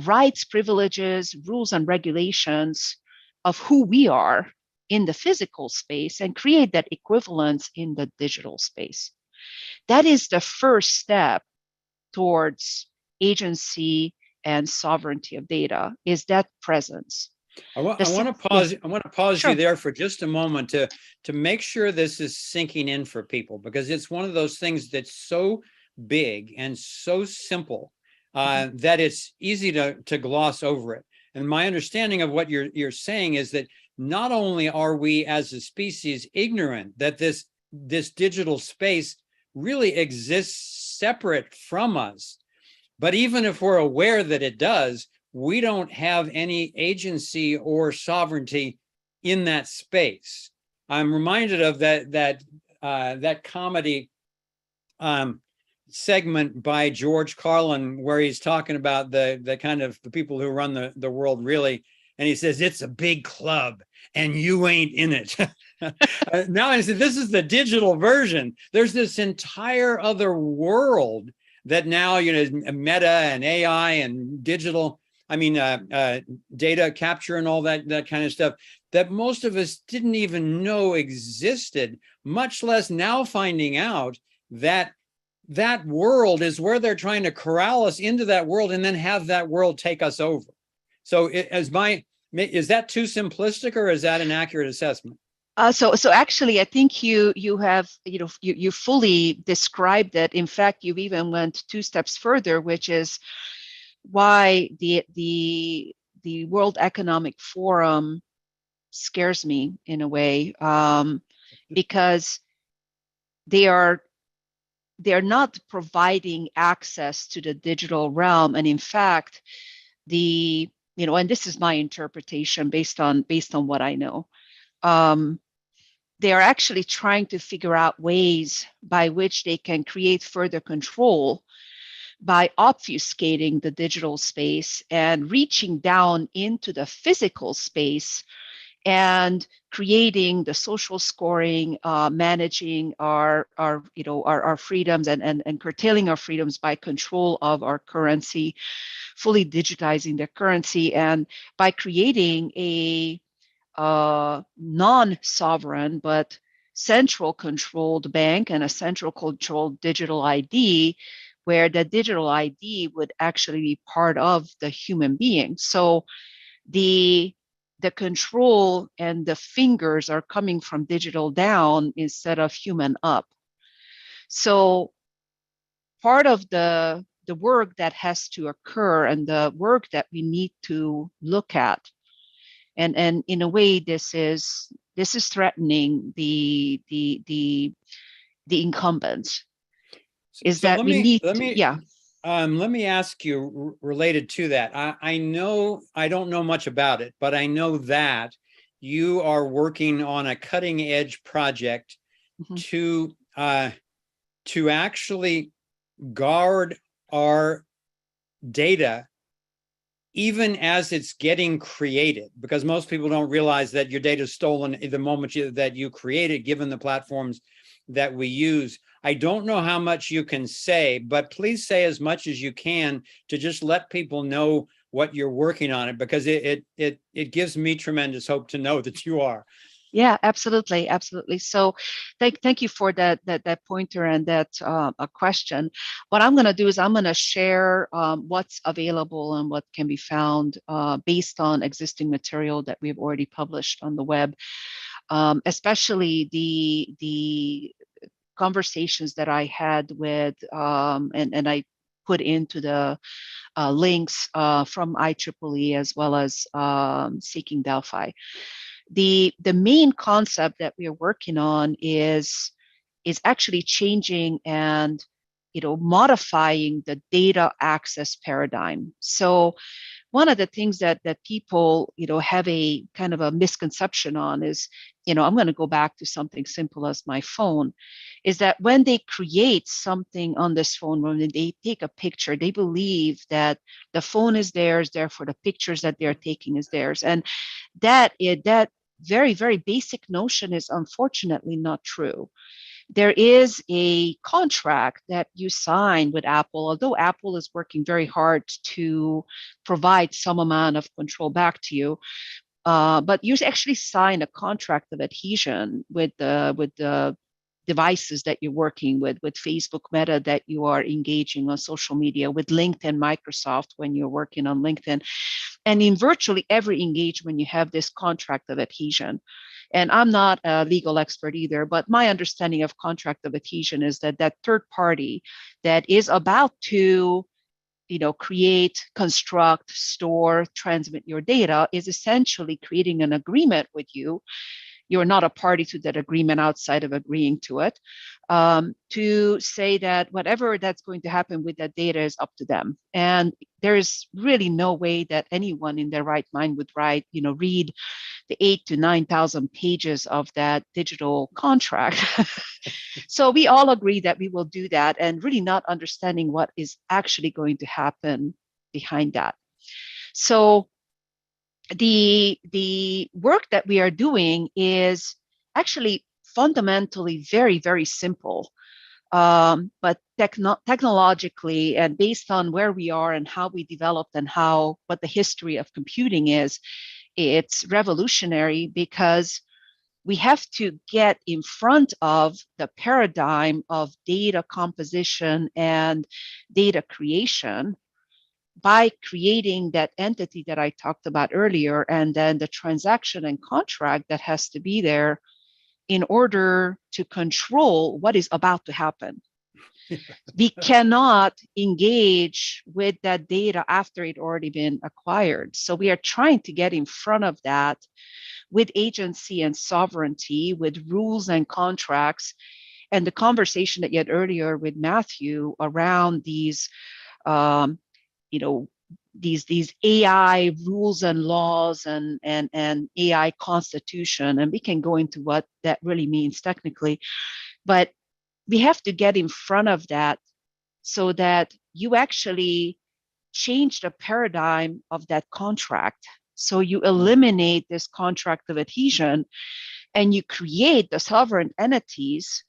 rights, privileges, rules, and regulations of who we are in the physical space, and create that equivalence in the digital space. That is the first step towards agency and sovereignty of data, is that presence. I want to pause. Yeah. I want to pause Sure. you there for just a moment to make sure this is sinking in for people, because it's one of those things that's so big and so simple that it's easy to gloss over it. And my understanding of what you're saying is that not only are we as a species ignorant that this digital space really exists separate from us, but even if we're aware that it does, we don't have any agency or sovereignty in that space. I'm reminded of that comedy segment by George Carlin, where he's talking about the kind of the people who run the world really, and he says it's a big club and you ain't in it. Now I said this is the digital version. There's this entire other world that now, Meta and AI and digital, data capture and all that kind of stuff that most of us didn't even know existed, much less now finding out that that world is where they're trying to corral us into that world and then have that world take us over. So is that too simplistic, or is that an accurate assessment? So actually, I think you have you fully described it. In fact, you've even went 2 steps further, which is why the World Economic Forum scares me in a way, because they are not providing access to the digital realm, and in fact, and this is my interpretation based on what I know. They are actually trying to figure out ways by which they can create further control by obfuscating the digital space and reaching down into the physical space and creating the social scoring, managing our freedoms and curtailing our freedoms by control of our currency, fully digitizing the currency, and by creating a non-sovereign but central controlled bank and a central controlled digital ID, where the digital ID would actually be part of the human being. So the control and the fingers are coming from digital down instead of human up. So part of the work that has to occur, and the work that we need to look at, and in a way this is threatening the incumbents, is so that we need to, yeah. Let me ask you related to that. I know I don't know much about it, but I know that you are working on a cutting edge project to actually guard our data even as it's getting created, because most people don't realize that your data is stolen the moment that you create it, given the platforms that we use. I don't know how much you can say, but please say as much as you can to just let people know what you're working on it, because it gives me tremendous hope to know that you are. Yeah, absolutely. So thank you for that pointer and that a question. What I'm going to do is I'm going to share what's available and what can be found based on existing material that we've already published on the web. especially the conversations that I had with, and I put into the links from IEEE as well as Seeking Delphi. The main concept that we are working on is actually changing and modifying the data access paradigm. So one of the things that people have a kind of a misconception on is, I'm going to go back to something simple as my phone, is that when they create something on this phone, when they take a picture, they believe that the phone is theirs, therefore the pictures that they're taking is theirs. And that very, very basic notion is unfortunately not true. There is a contract that you sign with Apple, although Apple is working very hard to provide some amount of control back to you. But you actually sign a contract of adhesion with the devices that you're working with Facebook, Meta, that you are engaging on social media, with LinkedIn, Microsoft, when you're working on LinkedIn. And in virtually every engagement, you have this contract of adhesion. And I'm not a legal expert either, but my understanding of contract of adhesion is that that third party that is about to create, construct, store, transmit your data is essentially creating an agreement with you. You're not a party to that agreement outside of agreeing to it, to say that whatever that's going to happen with that data is up to them. And there is really no way that anyone in their right mind would read the 8,000 to 9,000 pages of that digital contract. So we all agree that we will do that, and really not understanding what is actually going to happen behind that. So the work that we are doing is actually fundamentally very, very simple. But technologically, and based on where we are and how we developed and what the history of computing is, it's revolutionary, because we have to get in front of the paradigm of data composition and data creation by creating that entity that I talked about earlier, and then the transaction and contract that has to be there in order to control what is about to happen. We cannot engage with that data after it already been acquired. So we are trying to get in front of that with agency and sovereignty, with rules and contracts. And the conversation that you had earlier with Matthew around these, these AI rules and laws and AI constitution, and we can go into what that really means technically, but we have to get in front of that so that you actually change the paradigm of that contract. So you eliminate this contract of adhesion and you create the sovereign entities,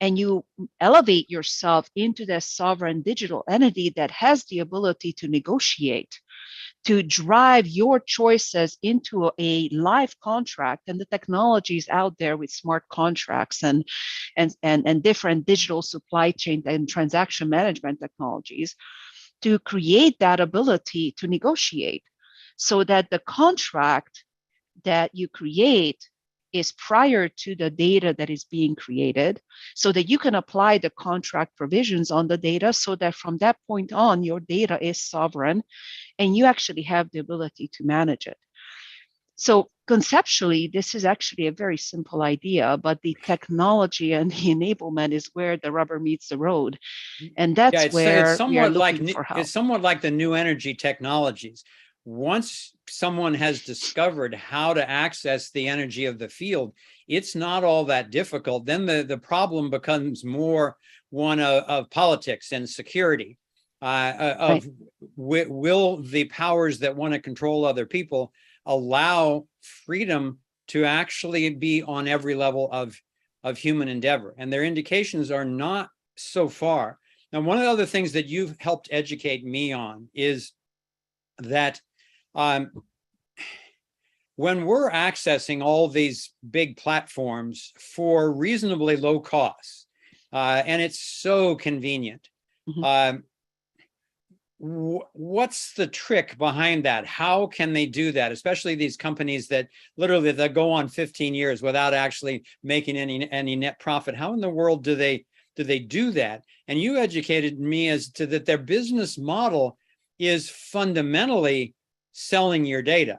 and you elevate yourself into the sovereign digital entity that has the ability to negotiate, to drive your choices into a live contract. And the technology is out there with smart contracts and different digital supply chain and transaction management technologies to create that ability to negotiate, so that the contract that you create is prior to the data that is being created, so that you can apply the contract provisions on the data, so that from that point on, your data is sovereign and you actually have the ability to manage it. So conceptually, this is actually a very simple idea, but the technology and the enablement is where the rubber meets the road. And that's where we are looking for help. It's somewhat like the new energy technologies. Once someone has discovered how to access the energy of the field, it's not all that difficult. Then the problem becomes more one of politics and security, of will the powers that want to control other people allow freedom to actually be on every level of human endeavor? And their indications are not so far. Now, one of the other things that you've helped educate me on is that when we're accessing all these big platforms for reasonably low costs, and it's so convenient, what's the trick behind that? How can they do that? Especially these companies that literally they go on 15 years without actually making any net profit. How in the world do they do that? And you educated me as to that their business model is fundamentally selling your data.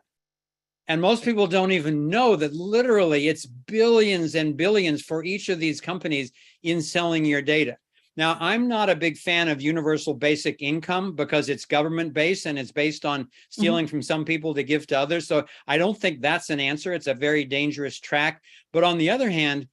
And most people don't even know that literally it's billions and billions for each of these companies in selling your data. Now, I'm not a big fan of universal basic income because it's government based and it's based on stealing from some people to give to others. So I don't think that's an answer. It's a very dangerous track. But on the other hand,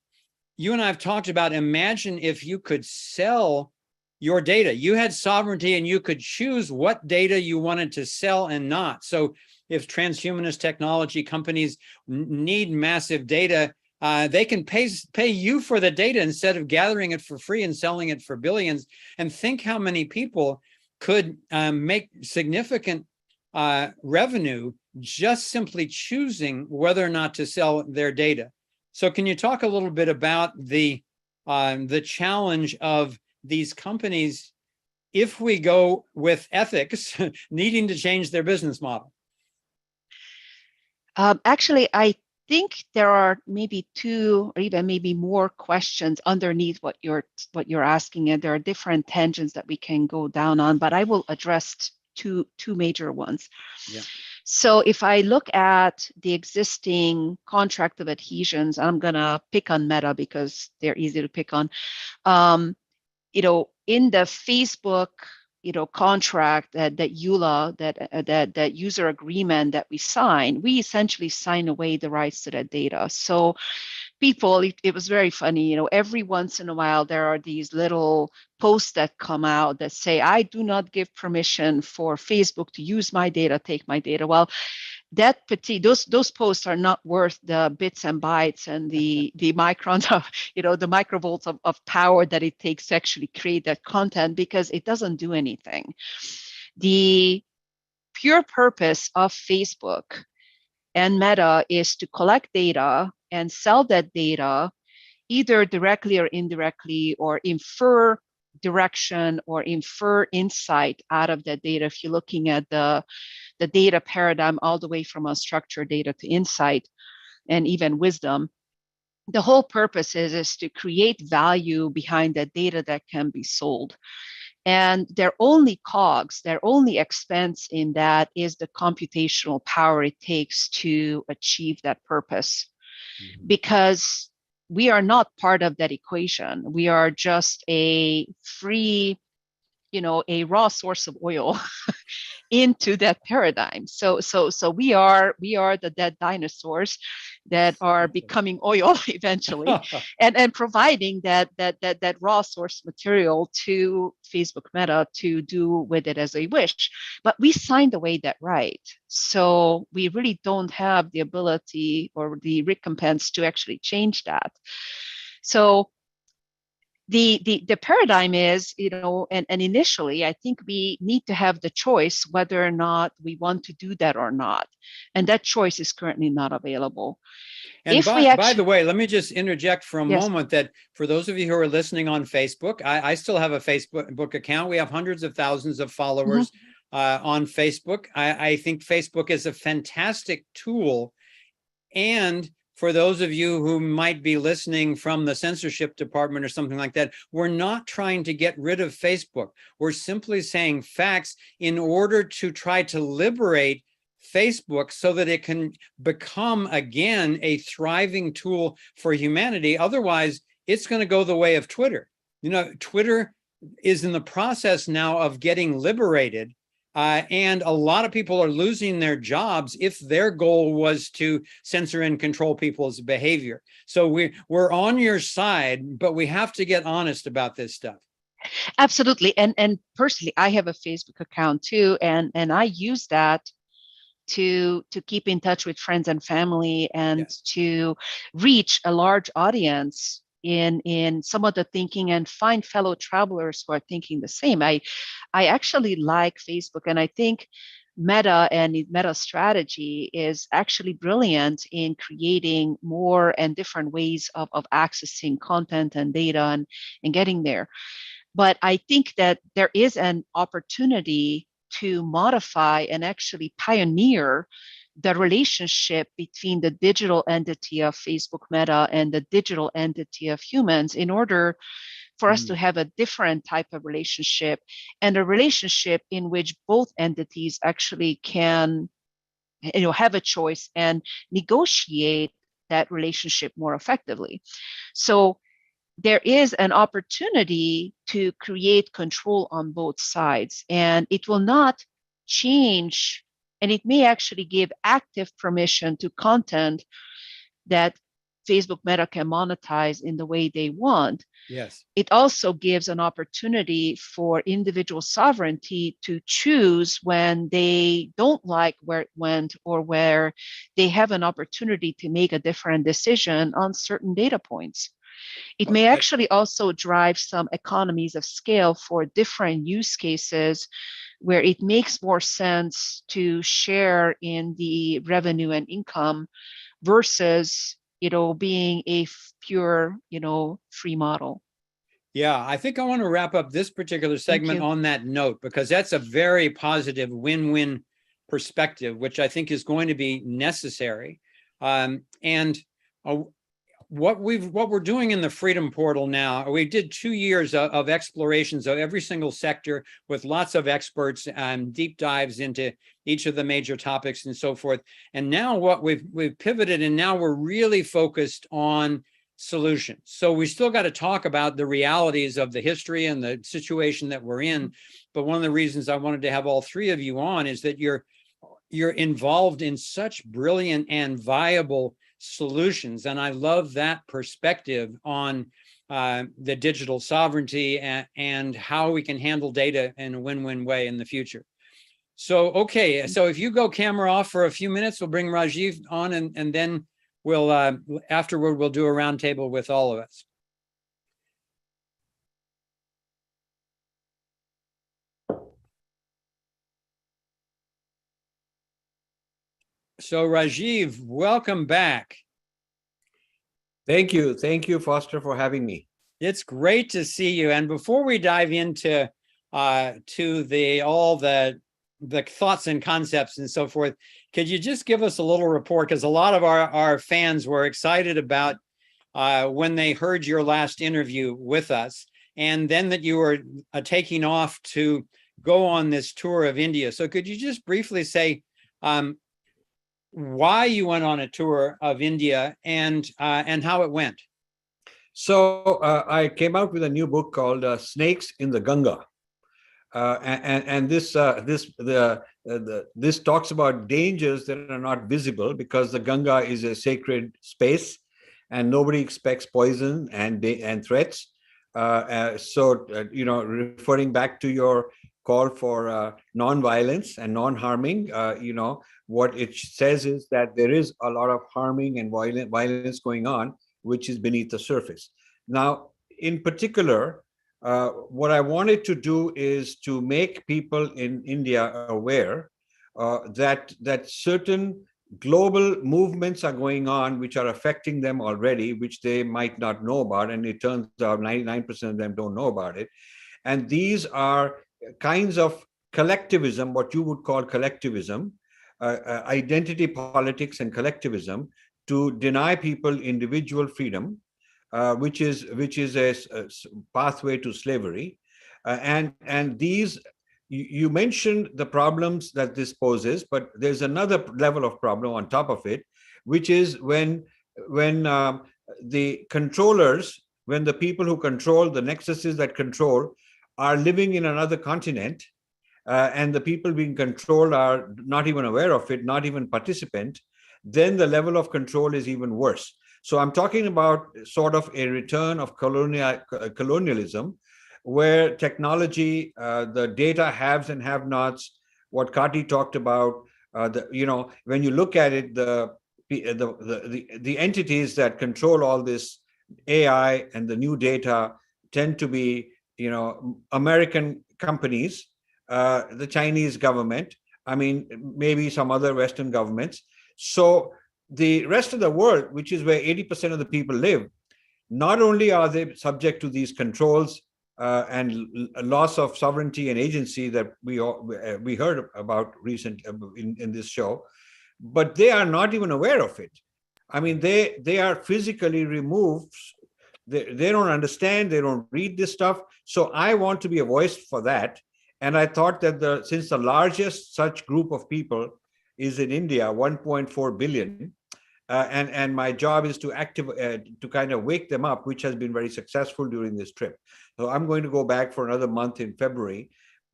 you and I have talked about, imagine if you could sell your data. You had sovereignty and you could choose what data you wanted to sell and not. So if transhumanist technology companies need massive data, they can pay you for the data instead of gathering it for free and selling it for billions. And think how many people could make significant revenue just simply choosing whether or not to sell their data. So can you talk a little bit about the challenge of these companies if we go with ethics needing to change their business model? Actually, I think there are maybe two or even maybe more questions underneath what you're asking, and there are different tangents that we can go down on, but I will address two major ones. Yeah. So if I look at the existing contract of adhesions, I'm gonna pick on Meta because they're easy to pick on. In the Facebook contract, that EULA, that user agreement that we sign, we essentially sign away the rights to that data. So people, it was very funny, every once in a while there are these little posts that come out that say, I do not give permission for Facebook to use my data, take my data. Well, those posts are not worth the bits and bytes and the microns of the microvolts of power that it takes to actually create that content, because it doesn't do anything. The pure purpose of Facebook and Meta is to collect data and sell that data either directly or indirectly, or infer direction or infer insight out of that data. If you're looking at the data paradigm all the way from unstructured data to insight and even wisdom, the whole purpose is to create value behind that data that can be sold. And their only cogs, their only expense in that is the computational power it takes to achieve that purpose. Because we are not part of that equation. We are just a free, a raw source of oil into that paradigm. So we are the dead dinosaurs that are becoming oil eventually, and providing that raw source material to Facebook Meta to do with it as they wish. But we signed away that right. So we really don't have the ability or the recompense to actually change that. So the paradigm is, and initially, I think we need to have the choice whether or not we want to do that or not. And that choice is currently not available. And by the way, let me just interject for a moment that for those of you who are listening on Facebook, I still have a Facebook account. We have hundreds of thousands of followers on Facebook. I think Facebook is a fantastic tool. And for those of you who might be listening from the censorship department or something like that, we're not trying to get rid of Facebook. We're simply saying facts in order to try to liberate Facebook so that it can become, again, a thriving tool for humanity. Otherwise, it's going to go the way of Twitter. Twitter is in the process now of getting liberated. And a lot of people are losing their jobs if their goal was to censor and control people's behavior. So we're on your side, but we have to get honest about this stuff. Absolutely. And personally, I have a Facebook account too, and I use that to keep in touch with friends and family and to reach a large audience in some of the thinking and find fellow travelers who are thinking the same. I actually like Facebook, and I think Meta and Meta's strategy is actually brilliant in creating more and different ways of accessing content and data and getting there. But I think that there is an opportunity to modify and actually pioneer the relationship between the digital entity of Facebook Meta and the digital entity of humans in order for us to have a different type of relationship, and a relationship in which both entities actually can, have a choice and negotiate that relationship more effectively. So there is an opportunity to create control on both sides, and it will not change, and it may actually give active permission to content that Facebook Meta can monetize in the way they want. Yes. It also gives an opportunity for individual sovereignty to choose when they don't like where it went, or where they have an opportunity to make a different decision on certain data points. It may actually also drive some economies of scale for different use cases where it makes more sense to share in the revenue and income versus, being a pure, free model. Yeah, I think I want to wrap up this particular segment on that note, because that's a very positive win-win perspective, which I think is going to be necessary. What we're doing in the Freedom Portal now, we did 2 years of explorations of every single sector with lots of experts and deep dives into each of the major topics and so forth. And now what we've pivoted, and now we're really focused on solutions. So we still got to talk about the realities of the history and the situation that we're in. But one of the reasons I wanted to have all three of you on is that you're involved in such brilliant and viable solutions. And I love that perspective on the digital sovereignty and how we can handle data in a win-win way in the future. So, okay, so if you go camera off for a few minutes, we'll bring Rajiv on, and then we'll afterward, we'll do a roundtable with all of us. So Rajiv, welcome back. Thank you. Thank you, Foster, for having me. It's great to see you. And before we dive into all the thoughts and concepts and so forth, could you just give us a little report? Because a lot of our fans were excited about when they heard your last interview with us, and then that you were taking off to go on this tour of India. So could you just briefly say why you went on a tour of India and how it went? So I came out with a new book called Snakes in the Ganga. This talks about dangers that are not visible, because the Ganga is a sacred space and nobody expects poison and threats. Referring back to your call for non-violence and non-harming, what it says is that there is a lot of harming and violence going on, which is beneath the surface. Now, in particular, what I wanted to do is to make people in India aware that certain global movements are going on which are affecting them already, which they might not know about. And it turns out 99% of them don't know about it. And these are kinds of collectivism, what you would call collectivism, identity politics and collectivism, to deny people individual freedom, which is a pathway to slavery. And these, you mentioned the problems that this poses, but there's another level of problem on top of it, which is when the controllers, when the people who control, the nexuses that control, are living in another continent, and the people being controlled are not even aware of it, not even participant, then the level of control is even worse. So I'm talking about sort of a return of colonialism, where technology, the data haves and have-nots, what Kati talked about, when you look at it, the entities that control all this AI and the new data tend to be, American companies, the Chinese government, maybe some other Western governments. So the rest of the world, which is where 80% of the people live, not only are they subject to these controls and loss of sovereignty and agency that we heard about recent in this show, but they are not even aware of it. I mean, they are physically removed. They don't understand. They don't read this stuff. So I want to be a voice for that. And I thought that since the largest such group of people is in India, 1.4 billion, and my job is to kind of wake them up, which has been very successful during this trip. So I'm going to go back for another month in February.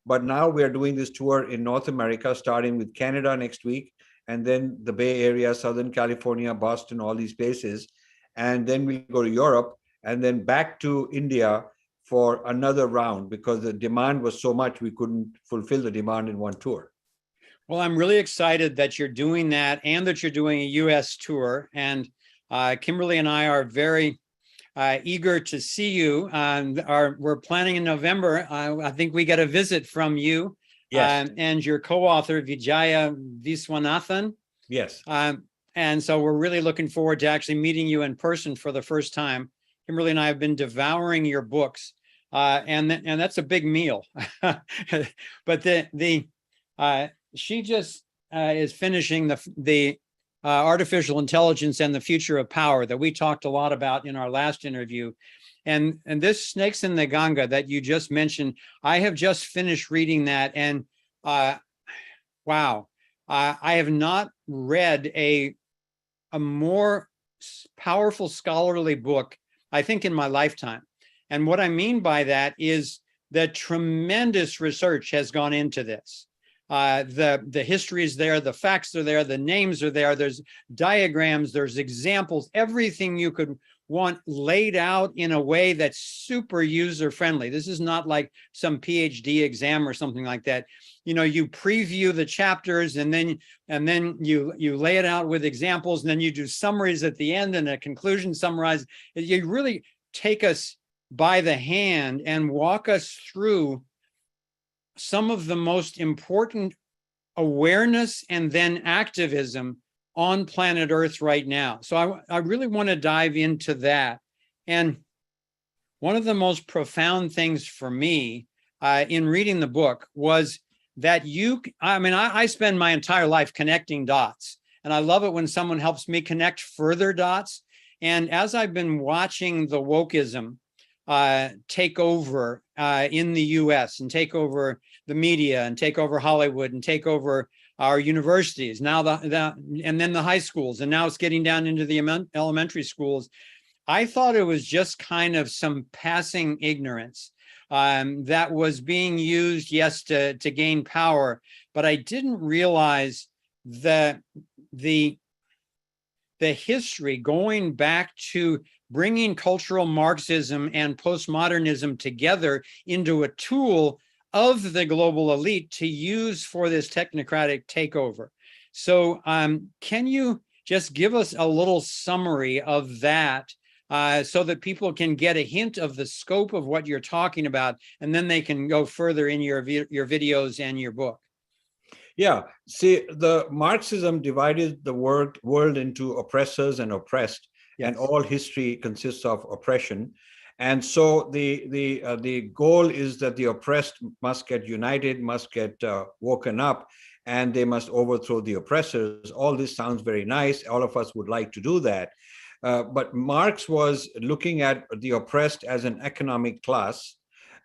But now we are doing this tour in North America, starting with Canada next week, and then the Bay Area, Southern California, Boston, all these places. And then we'll go to Europe and then back to India for another round, because the demand was so much, we couldn't fulfill the demand in one tour. Well, I'm really excited that you're doing that and that you're doing a U.S. tour. And Kimberly and I are very eager to see you. We're planning in November. I think we get a visit from you. Yes. And your co-author, Vijaya Viswanathan. Yes. And so we're really looking forward to actually meeting you in person for the first time. Kimberly and I have been devouring your books, and that's a big meal. But she just is finishing the artificial intelligence and the future of power that we talked a lot about in our last interview. And this Snakes in the Ganga that you just mentioned, I have just finished reading that, and wow, I have not read a more powerful scholarly book, I think, in my lifetime. And what I mean by that is that tremendous research has gone into this. The history is there, the facts are there, the names are there, there's diagrams, there's examples, everything you could want laid out in a way that's super user friendly. This is not like some PhD exam or something like that. You know, you preview the chapters and then you lay it out with examples, and then you do summaries at the end and a conclusion summarize. You really take us by the hand and walk us through some of the most important awareness and then activism on planet Earth right now. So I really want to dive into that. And one of the most profound things for me in reading the book was that I spend my entire life connecting dots, and I love it when someone helps me connect further dots. And as I've been watching the wokeism take over in the US and take over the media and take over Hollywood and take over our universities, now and then the high schools, and now it's getting down into the elementary schools, I thought it was just kind of some passing ignorance that was being used, yes, to gain power, but I didn't realize that the history going back to bringing cultural Marxism and postmodernism together into a tool of the global elite to use for this technocratic takeover. So can you just give us a little summary of that so that people can get a hint of the scope of what you're talking about, and then they can go further in your videos and your book? Yeah, see, the Marxism divided the world into oppressors and oppressed, yes. And all history consists of oppression. And so the goal is that the oppressed must get united, must get woken up, and they must overthrow the oppressors. All this sounds very nice. All of us would like to do that. But Marx was looking at the oppressed as an economic class,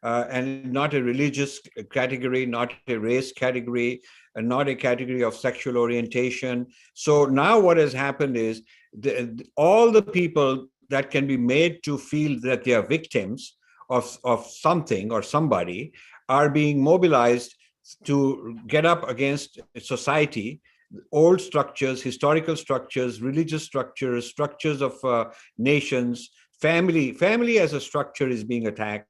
and not a religious category, not a race category, and not a category of sexual orientation. So now what has happened is all the people that can be made to feel that they are victims of something or somebody are being mobilized to get up against society, old structures, historical structures, religious structures, structures of nations, family as a structure is being attacked,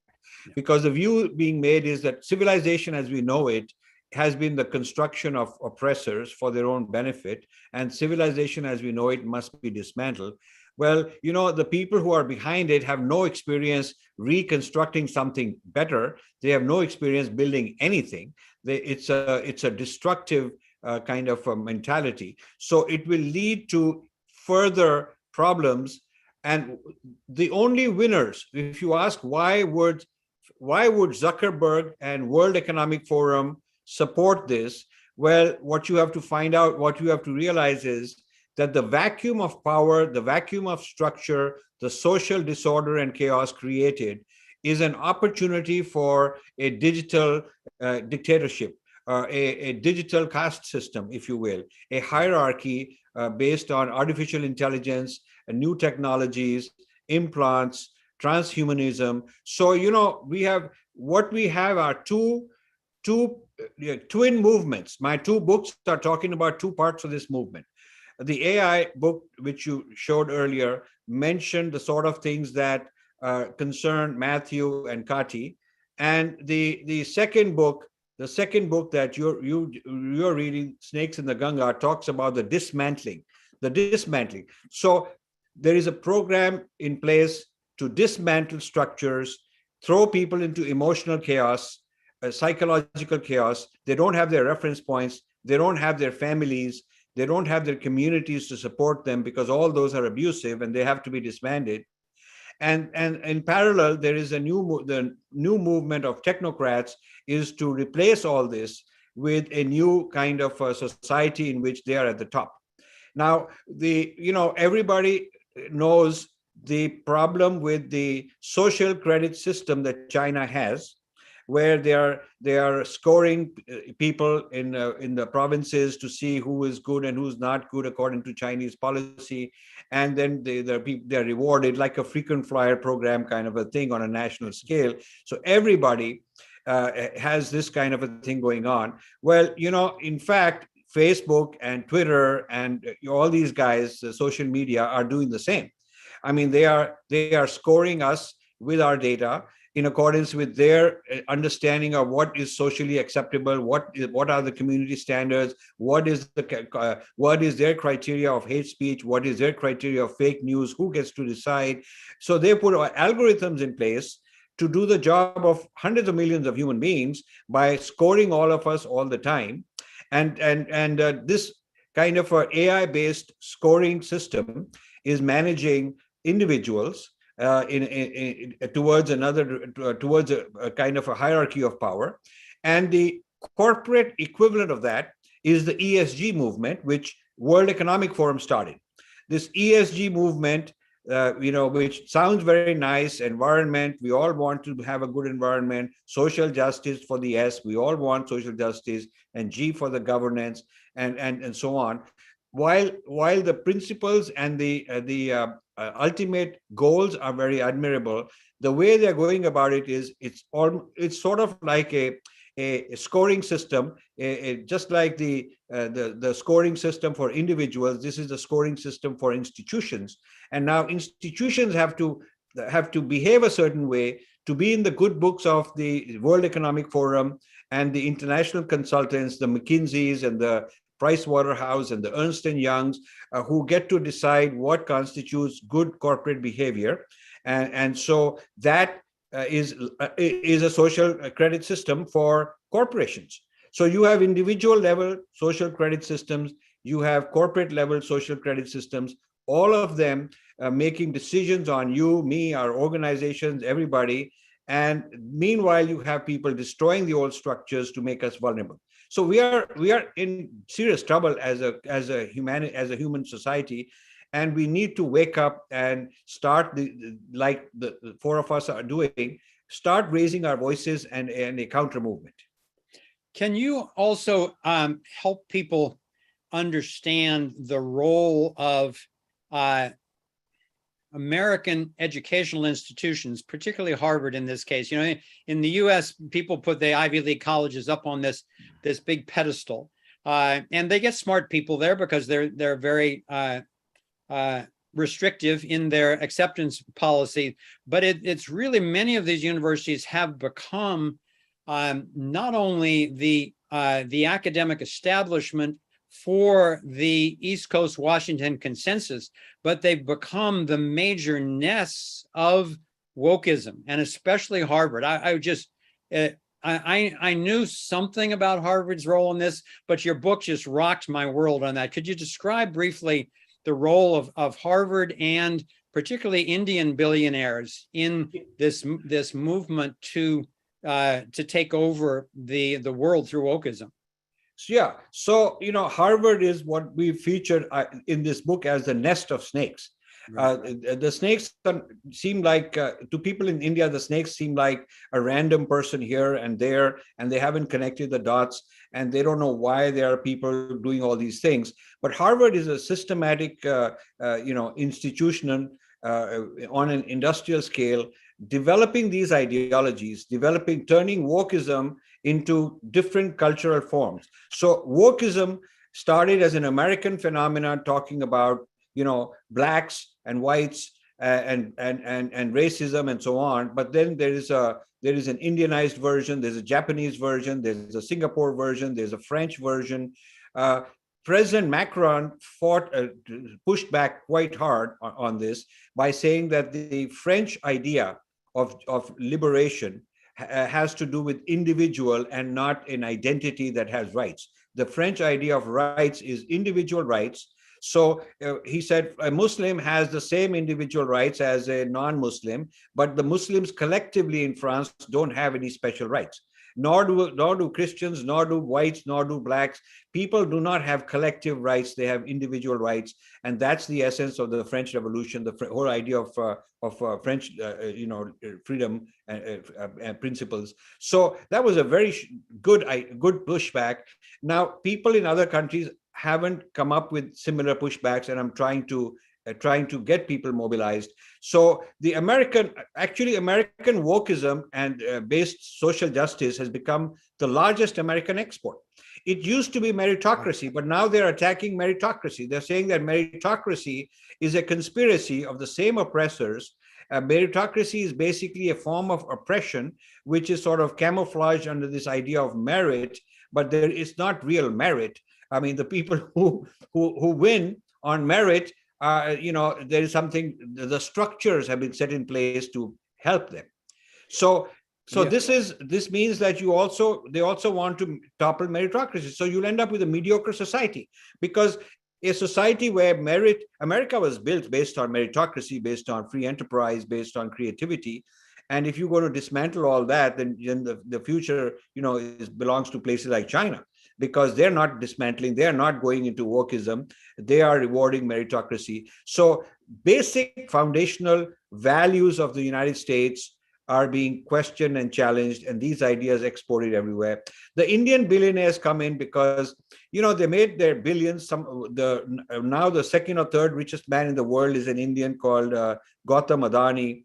because the view being made is that civilization as we know it has been the construction of oppressors for their own benefit, and civilization as we know it must be dismantled. Well, you know, the people who are behind it have no experience reconstructing something better. They have no experience building anything. It's a destructive kind of a mentality. So it will lead to further problems. And the only winners, if you ask why would Zuckerberg and World Economic Forum support this? Well, what you have to find out, what you have to realize is that the vacuum of power, the vacuum of structure, the social disorder and chaos created is an opportunity for a digital dictatorship, a digital caste system, if you will, a hierarchy based on artificial intelligence, new technologies, implants, transhumanism. So, we have are two twin movements. My two books are talking about two parts of this movement. The AI book, which you showed earlier, mentioned the sort of things that concern Matthew and Kati, and the second book that you're reading, Snakes in the Ganga, talks about the dismantling. So there is a program in place to dismantle structures, throw people into emotional chaos, psychological chaos. They don't have their reference points. They don't have their families. They don't have their communities to support them because all those are abusive and they have to be disbanded. And in parallel, there is the new movement of technocrats is to replace all this with a new kind of society in which they are at the top. Now, everybody knows the problem with the social credit system that China has, where they are scoring people in the provinces to see who is good and who's not good according to Chinese policy, and then they're rewarded like a frequent flyer program kind of a thing on a national scale. So everybody has this kind of a thing going on. Well, in fact, Facebook and Twitter and all these guys, social media, are doing the same. I mean, they are scoring us with our data in accordance with their understanding of what is socially acceptable, what are the community standards, what is their criteria of hate speech, what is their criteria of fake news, who gets to decide. So they put algorithms in place to do the job of hundreds of millions of human beings by scoring all of us all the time. And this kind of AI-based scoring system is managing individuals towards a kind of a hierarchy of power. And the corporate equivalent of that is the ESG movement, which World Economic Forum started. This ESG movement, which sounds very nice, environment, we all want to have a good environment, social justice for the S, we all want social justice, and G for the governance, and so on. While the principles and the ultimate goals are very admirable, the way they're going about it is it's sort of like a scoring system, just like the scoring system for individuals. This is the scoring system for institutions, and now institutions have to behave a certain way to be in the good books of the World Economic Forum and the international consultants, the McKinseys and the Price Waterhouse and the Ernst & Youngs, who get to decide what constitutes good corporate behavior. And so that is a social credit system for corporations. So you have individual level social credit systems, you have corporate level social credit systems, all of them making decisions on you, me, our organizations, everybody. And meanwhile, you have people destroying the old structures to make us vulnerable. So we are in serious trouble as a human society, and we need to wake up and start like the four of us are doing, start raising our voices and a counter movement. Can you also help people understand the role of American educational institutions, particularly Harvard in this case? In the US, people put the Ivy League colleges up on this big pedestal, and they get smart people there because they're very restrictive in their acceptance policy. But it's really, many of these universities have become not only the academic establishment for the East Coast Washington consensus, but they've become the major nests of wokeism, and especially Harvard. I knew something about Harvard's role in this, but your book just rocked my world on that. Could you describe briefly the role of Harvard and particularly Indian billionaires, in this movement to take over the world through wokeism? So, yeah, so Harvard is what we featured in this book as the nest of snakes. The snakes seem like, to people in India, the snakes seem like a random person here and there, and they haven't connected the dots, and they don't know why there are people doing all these things. But Harvard is a systematic, institution on an industrial scale, developing these ideologies, turning wokeism into different cultural forms. So wokeism started as an American phenomenon, talking about blacks and whites and racism and so on. But then there is an Indianized version, there's a Japanese version, there's a Singapore version, there's a French version. President Macron pushed back quite hard on this by saying that the French idea of liberation has to do with individual and not an identity that has rights. The French idea of rights is individual rights. So he said a Muslim has the same individual rights as a non-Muslim, but the Muslims collectively in France don't have any special rights. Nor do Christians, nor do whites, nor do blacks. People do not have collective rights. They have individual rights. And that's the essence of the French Revolution, the whole idea of French, freedom and principles. So that was a very good pushback. Now, people in other countries haven't come up with similar pushbacks, and I'm trying to get people mobilized. So the American wokeism and based social justice has become the largest American export. It used to be meritocracy, but now they're attacking meritocracy. They're saying that meritocracy is a conspiracy of the same oppressors. Meritocracy is basically a form of oppression, which is sort of camouflaged under this idea of merit, but there is not real merit. I mean, the people who win on merit, there is something, the structures have been set in place to help them. So this means that they also want to topple meritocracy. So you'll end up with a mediocre society, because a society where America was built based on meritocracy, based on free enterprise, based on creativity. And if you go to dismantle all that, then the future, belongs to places like China, because they're not dismantling, they're not going into wokeism, they are rewarding meritocracy. So basic foundational values of the United States are being questioned and challenged, and these ideas exported everywhere. The Indian billionaires come in because, they made their billions. Now the second or third richest man in the world is an Indian called Gautam Adani.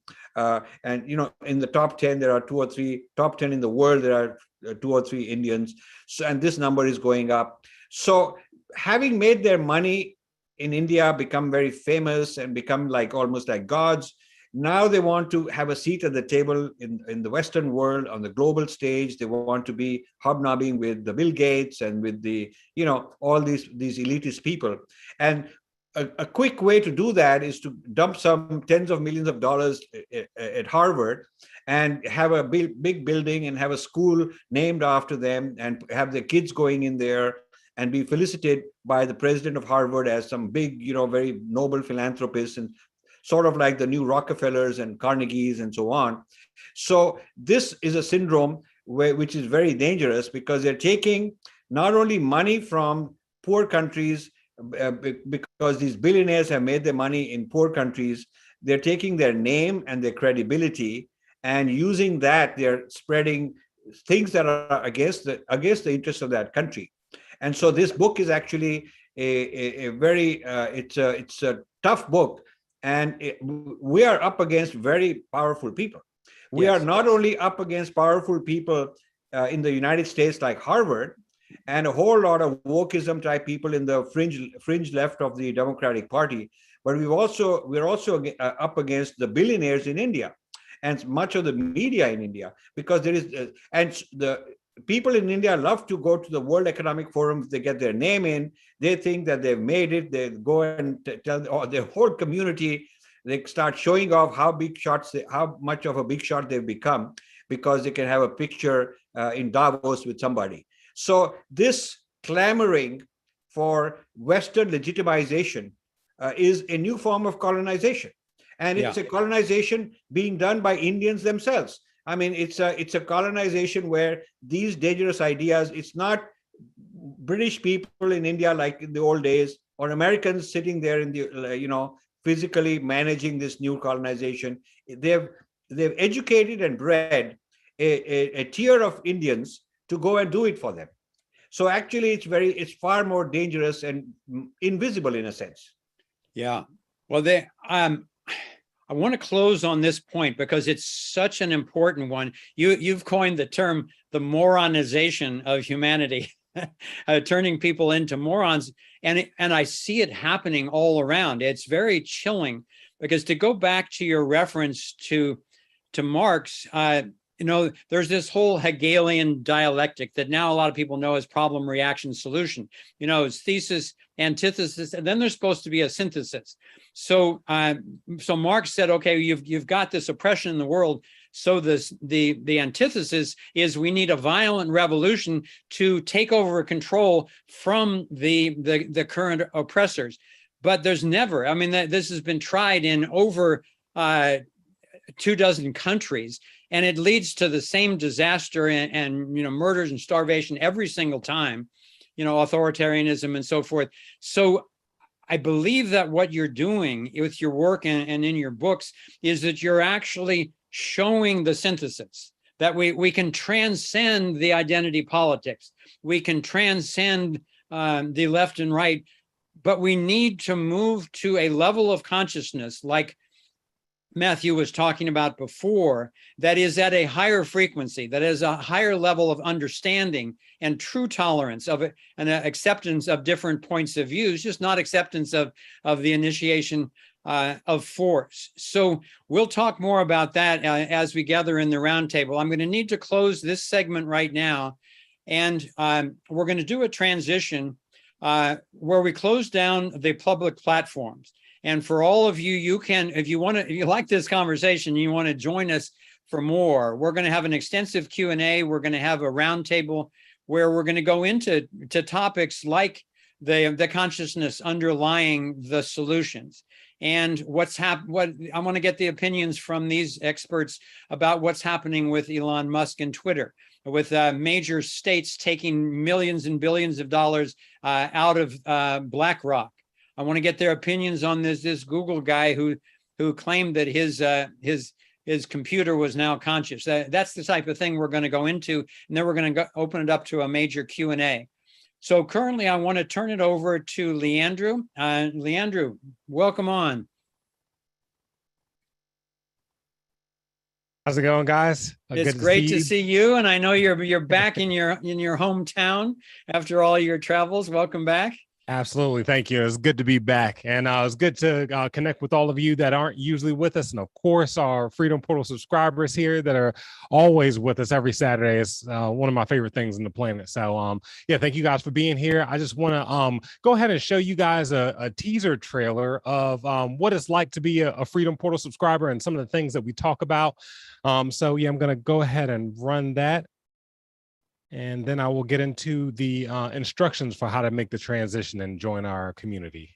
And in the top 10, there are top 10 in the world, there are 2 or 3 Indians. So, and this number is going up. So having made their money in India, become very famous and become almost like gods, now they want to have a seat at the table in the Western world, on the global stage. They want to be hobnobbing with the Bill Gates and with the, all these elitist people. And a quick way to do that is to dump some tens of millions of dollars at Harvard and have a big building and have a school named after them and have their kids going in there and be felicitated by the president of Harvard as some big, very noble philanthropist, and sort of like the new Rockefellers and Carnegies and so on. So this is a syndrome which is very dangerous, because they're taking not only money from poor countries, because these billionaires have made their money in poor countries, they're taking their name and their credibility, and using that, they're spreading things that are against the interests of that country. And so this book is actually a very, it's a tough book. And we are up against very powerful people. We are not only up against powerful people in the United States like Harvard, and a whole lot of wokeism type people in the fringe left of the Democratic Party, but we're also up against the billionaires in India and much of the media in India, because there is and the people in India love to go to the World Economic Forum. They get their name in, they think that they've made it. They go and tell their whole community. They start showing off how much of a big shot they've become, because they can have a picture in Davos with somebody. So this clamoring for Western legitimization is a new form of colonization. And it's a colonization being done by Indians themselves. I mean, it's a colonization where these dangerous ideas, it's not British people in India like in the old days, or Americans sitting there in the, physically managing this new colonization. They've educated and bred a tier of Indians to go and do it for them. So actually, it's far more dangerous and invisible in a sense. Yeah. Well, I want to close on this point because it's such an important one. You've coined the term the moronization of humanity, turning people into morons, and I see it happening all around. It's very chilling because to go back to your reference to Marx, there's this whole Hegelian dialectic that now a lot of people know as problem, reaction, solution. It's thesis, antithesis, and then there's supposed to be a synthesis. So Marx said, okay, you've got this oppression in the world. So the antithesis is we need a violent revolution to take over control from the current oppressors. But there's never, this has been tried in over 24 countries, and it leads to the same disaster and murders and starvation every single time, authoritarianism and so forth. So I believe that what you're doing with your work and in your books is that you're actually showing the synthesis, that we can transcend the identity politics. We can transcend the left and right, but we need to move to a level of consciousness like Matthew was talking about before, that is at a higher frequency, that is a higher level of understanding and true tolerance of it, and acceptance of different points of views, just not acceptance of the initiation of force. So we'll talk more about that as we gather in the roundtable. I'm going to need to close this segment right now, and we're going to do a transition where we close down the public platforms. And for all of you, you can, if you like this conversation, you want to join us for more, we're going to have an extensive Q&A. We're going to have a roundtable where we're going to go into topics like the consciousness underlying the solutions and what I want to get the opinions from these experts about what's happening with Elon Musk and Twitter, with major states taking millions and billions of dollars out of BlackRock. I want to get their opinions on this Google guy who claimed that his computer was now conscious. That's the type of thing we're going to go into, and then we're going to open it up to a major Q&A. So currently, I want to turn it over to Leandro. Leandro, welcome on. How's it going, guys? It's great to see you, and I know you're back in your hometown after all your travels. Welcome back. Absolutely. Thank you. It's good to be back. And it's good to connect with all of you that aren't usually with us. And of course, our Freedom Portal subscribers here that are always with us every Saturday is one of my favorite things on the planet. So yeah, thank you guys for being here. I just want to go ahead and show you guys a teaser trailer of what it's like to be a Freedom Portal subscriber and some of the things that we talk about. So yeah, I'm going to go ahead and run that. And then I will get into the instructions for how to make the transition and join our community.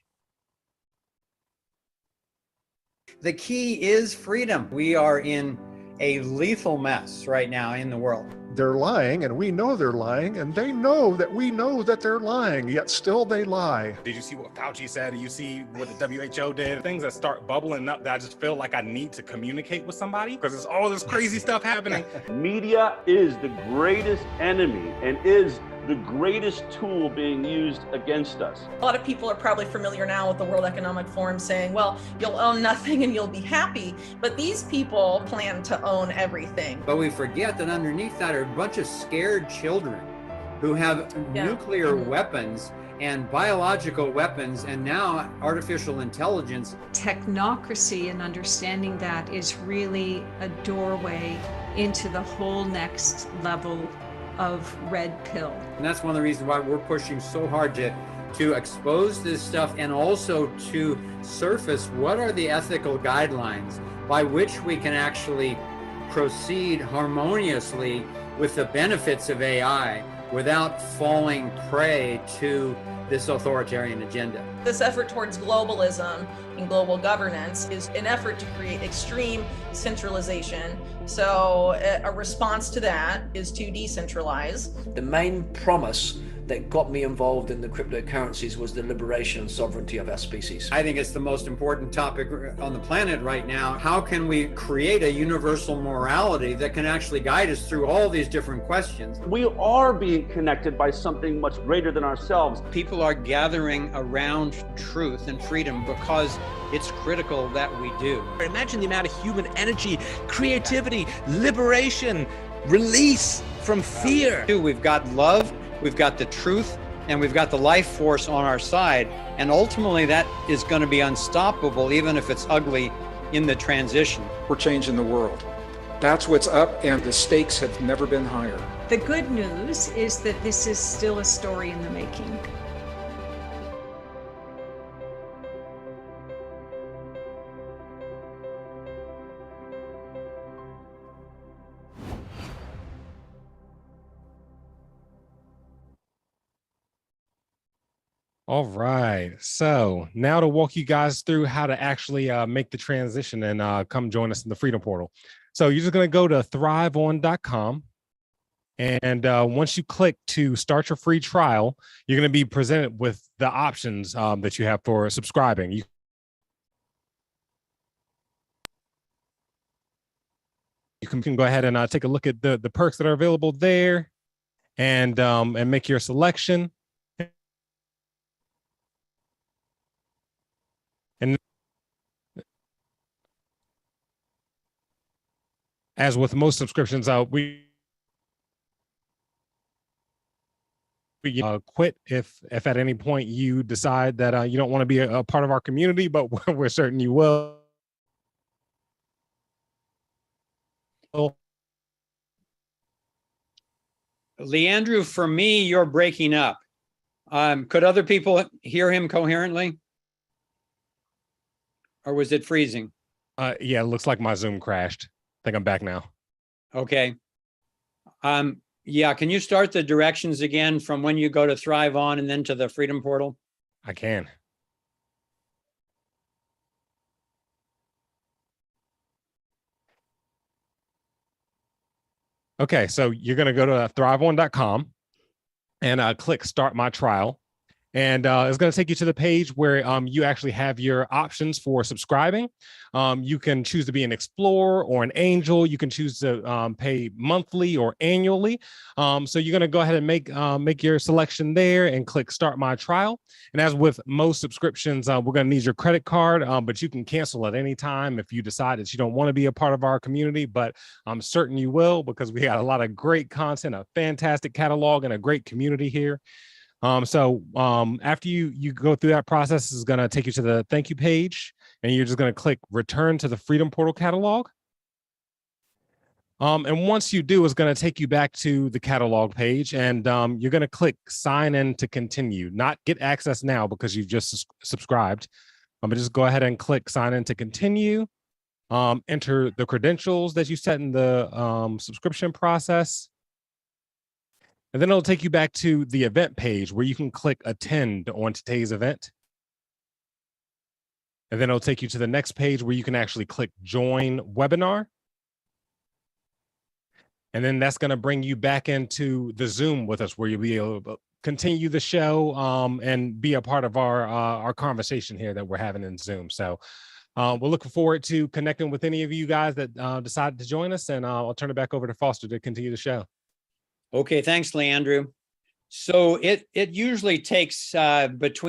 The key is freedom. We are in a lethal mess right now in the world. They're lying, and we know they're lying, and they know that we know that they're lying, yet still they lie. Did you see what Fauci said? Did you see what the WHO did? Things that start bubbling up that I just feel like I need to communicate with somebody because there's all this crazy stuff happening. Media is the greatest enemy and is the greatest tool being used against us. A lot of people are probably familiar now with the World Economic Forum saying, well, you'll own nothing and you'll be happy. But these people plan to own everything. But we forget that underneath that are a bunch of scared children who have nuclear weapons and biological weapons and now artificial intelligence. Technocracy and understanding that is really a doorway into the whole next level of red pill. And that's one of the reasons why we're pushing so hard to expose this stuff and also to surface what are the ethical guidelines by which we can actually proceed harmoniously with the benefits of AI without falling prey to this authoritarian agenda. This effort towards globalism and global governance is an effort to create extreme centralization. So a response to that is to decentralize. The main promise that got me involved in the cryptocurrencies was the liberation and sovereignty of our species. I think it's the most important topic on the planet right now. How can we create a universal morality that can actually guide us through all these different questions? We are being connected by something much greater than ourselves. People are gathering around truth and freedom because it's critical that we do. Imagine the amount of human energy, creativity, liberation, release from fear. We've got love, we've got the truth, and we've got the life force on our side. And ultimately that is going to be unstoppable, even if it's ugly in the transition. We're changing the world. That's what's up, and the stakes have never been higher. The good news is that this is still a story in the making. All right. So now to walk you guys through how to actually make the transition and come join us in the Freedom Portal. So you're just going to go to thriveon.com. And once you click to start your free trial, you're going to be presented with the options that you have for subscribing. You can go ahead and take a look at the perks that are available there and make your selection. And as with most subscriptions, we quit if at any point you decide that you don't want to be a part of our community, but we're certain you will. Leandro, for me, you're breaking up. Could other people hear him coherently? Or was it freezing? Yeah, it looks like my Zoom crashed. I think I'm back now. Okay. Yeah, can you start the directions again from when you go to Thrive On and then to the Freedom Portal? I can. Okay, so you're going to go to thriveon.com and click Start My Trial. And it's going to take you to the page where you actually have your options for subscribing. You can choose to be an explorer or an angel. You can choose to pay monthly or annually. So you're going to go ahead and make your selection there and click Start My Trial. And as with most subscriptions, we're going to need your credit card, but you can cancel at any time if you decide that you don't want to be a part of our community. But I'm certain you will, because we got a lot of great content, a fantastic catalog, and a great community here. So after you go through that process, is going to take you to the thank you page, and you're just going to click return to the Freedom Portal catalog. And once you do, it's going to take you back to the catalog page, and you're going to click sign in to continue, not get access now because you've just subscribed. But just go ahead and click sign in to continue. Enter the credentials that you set in the subscription process. And then it'll take you back to the event page where you can click attend on today's event. And then it'll take you to the next page where you can actually click join webinar. And then that's going to bring you back into the Zoom with us, where you'll be able to continue the show and be a part of our conversation here that we're having in Zoom. So we're looking forward to connecting with any of you guys that decided to join us. And I'll turn it back over to Foster to continue the show. Okay, thanks, Leandro. So it usually takes between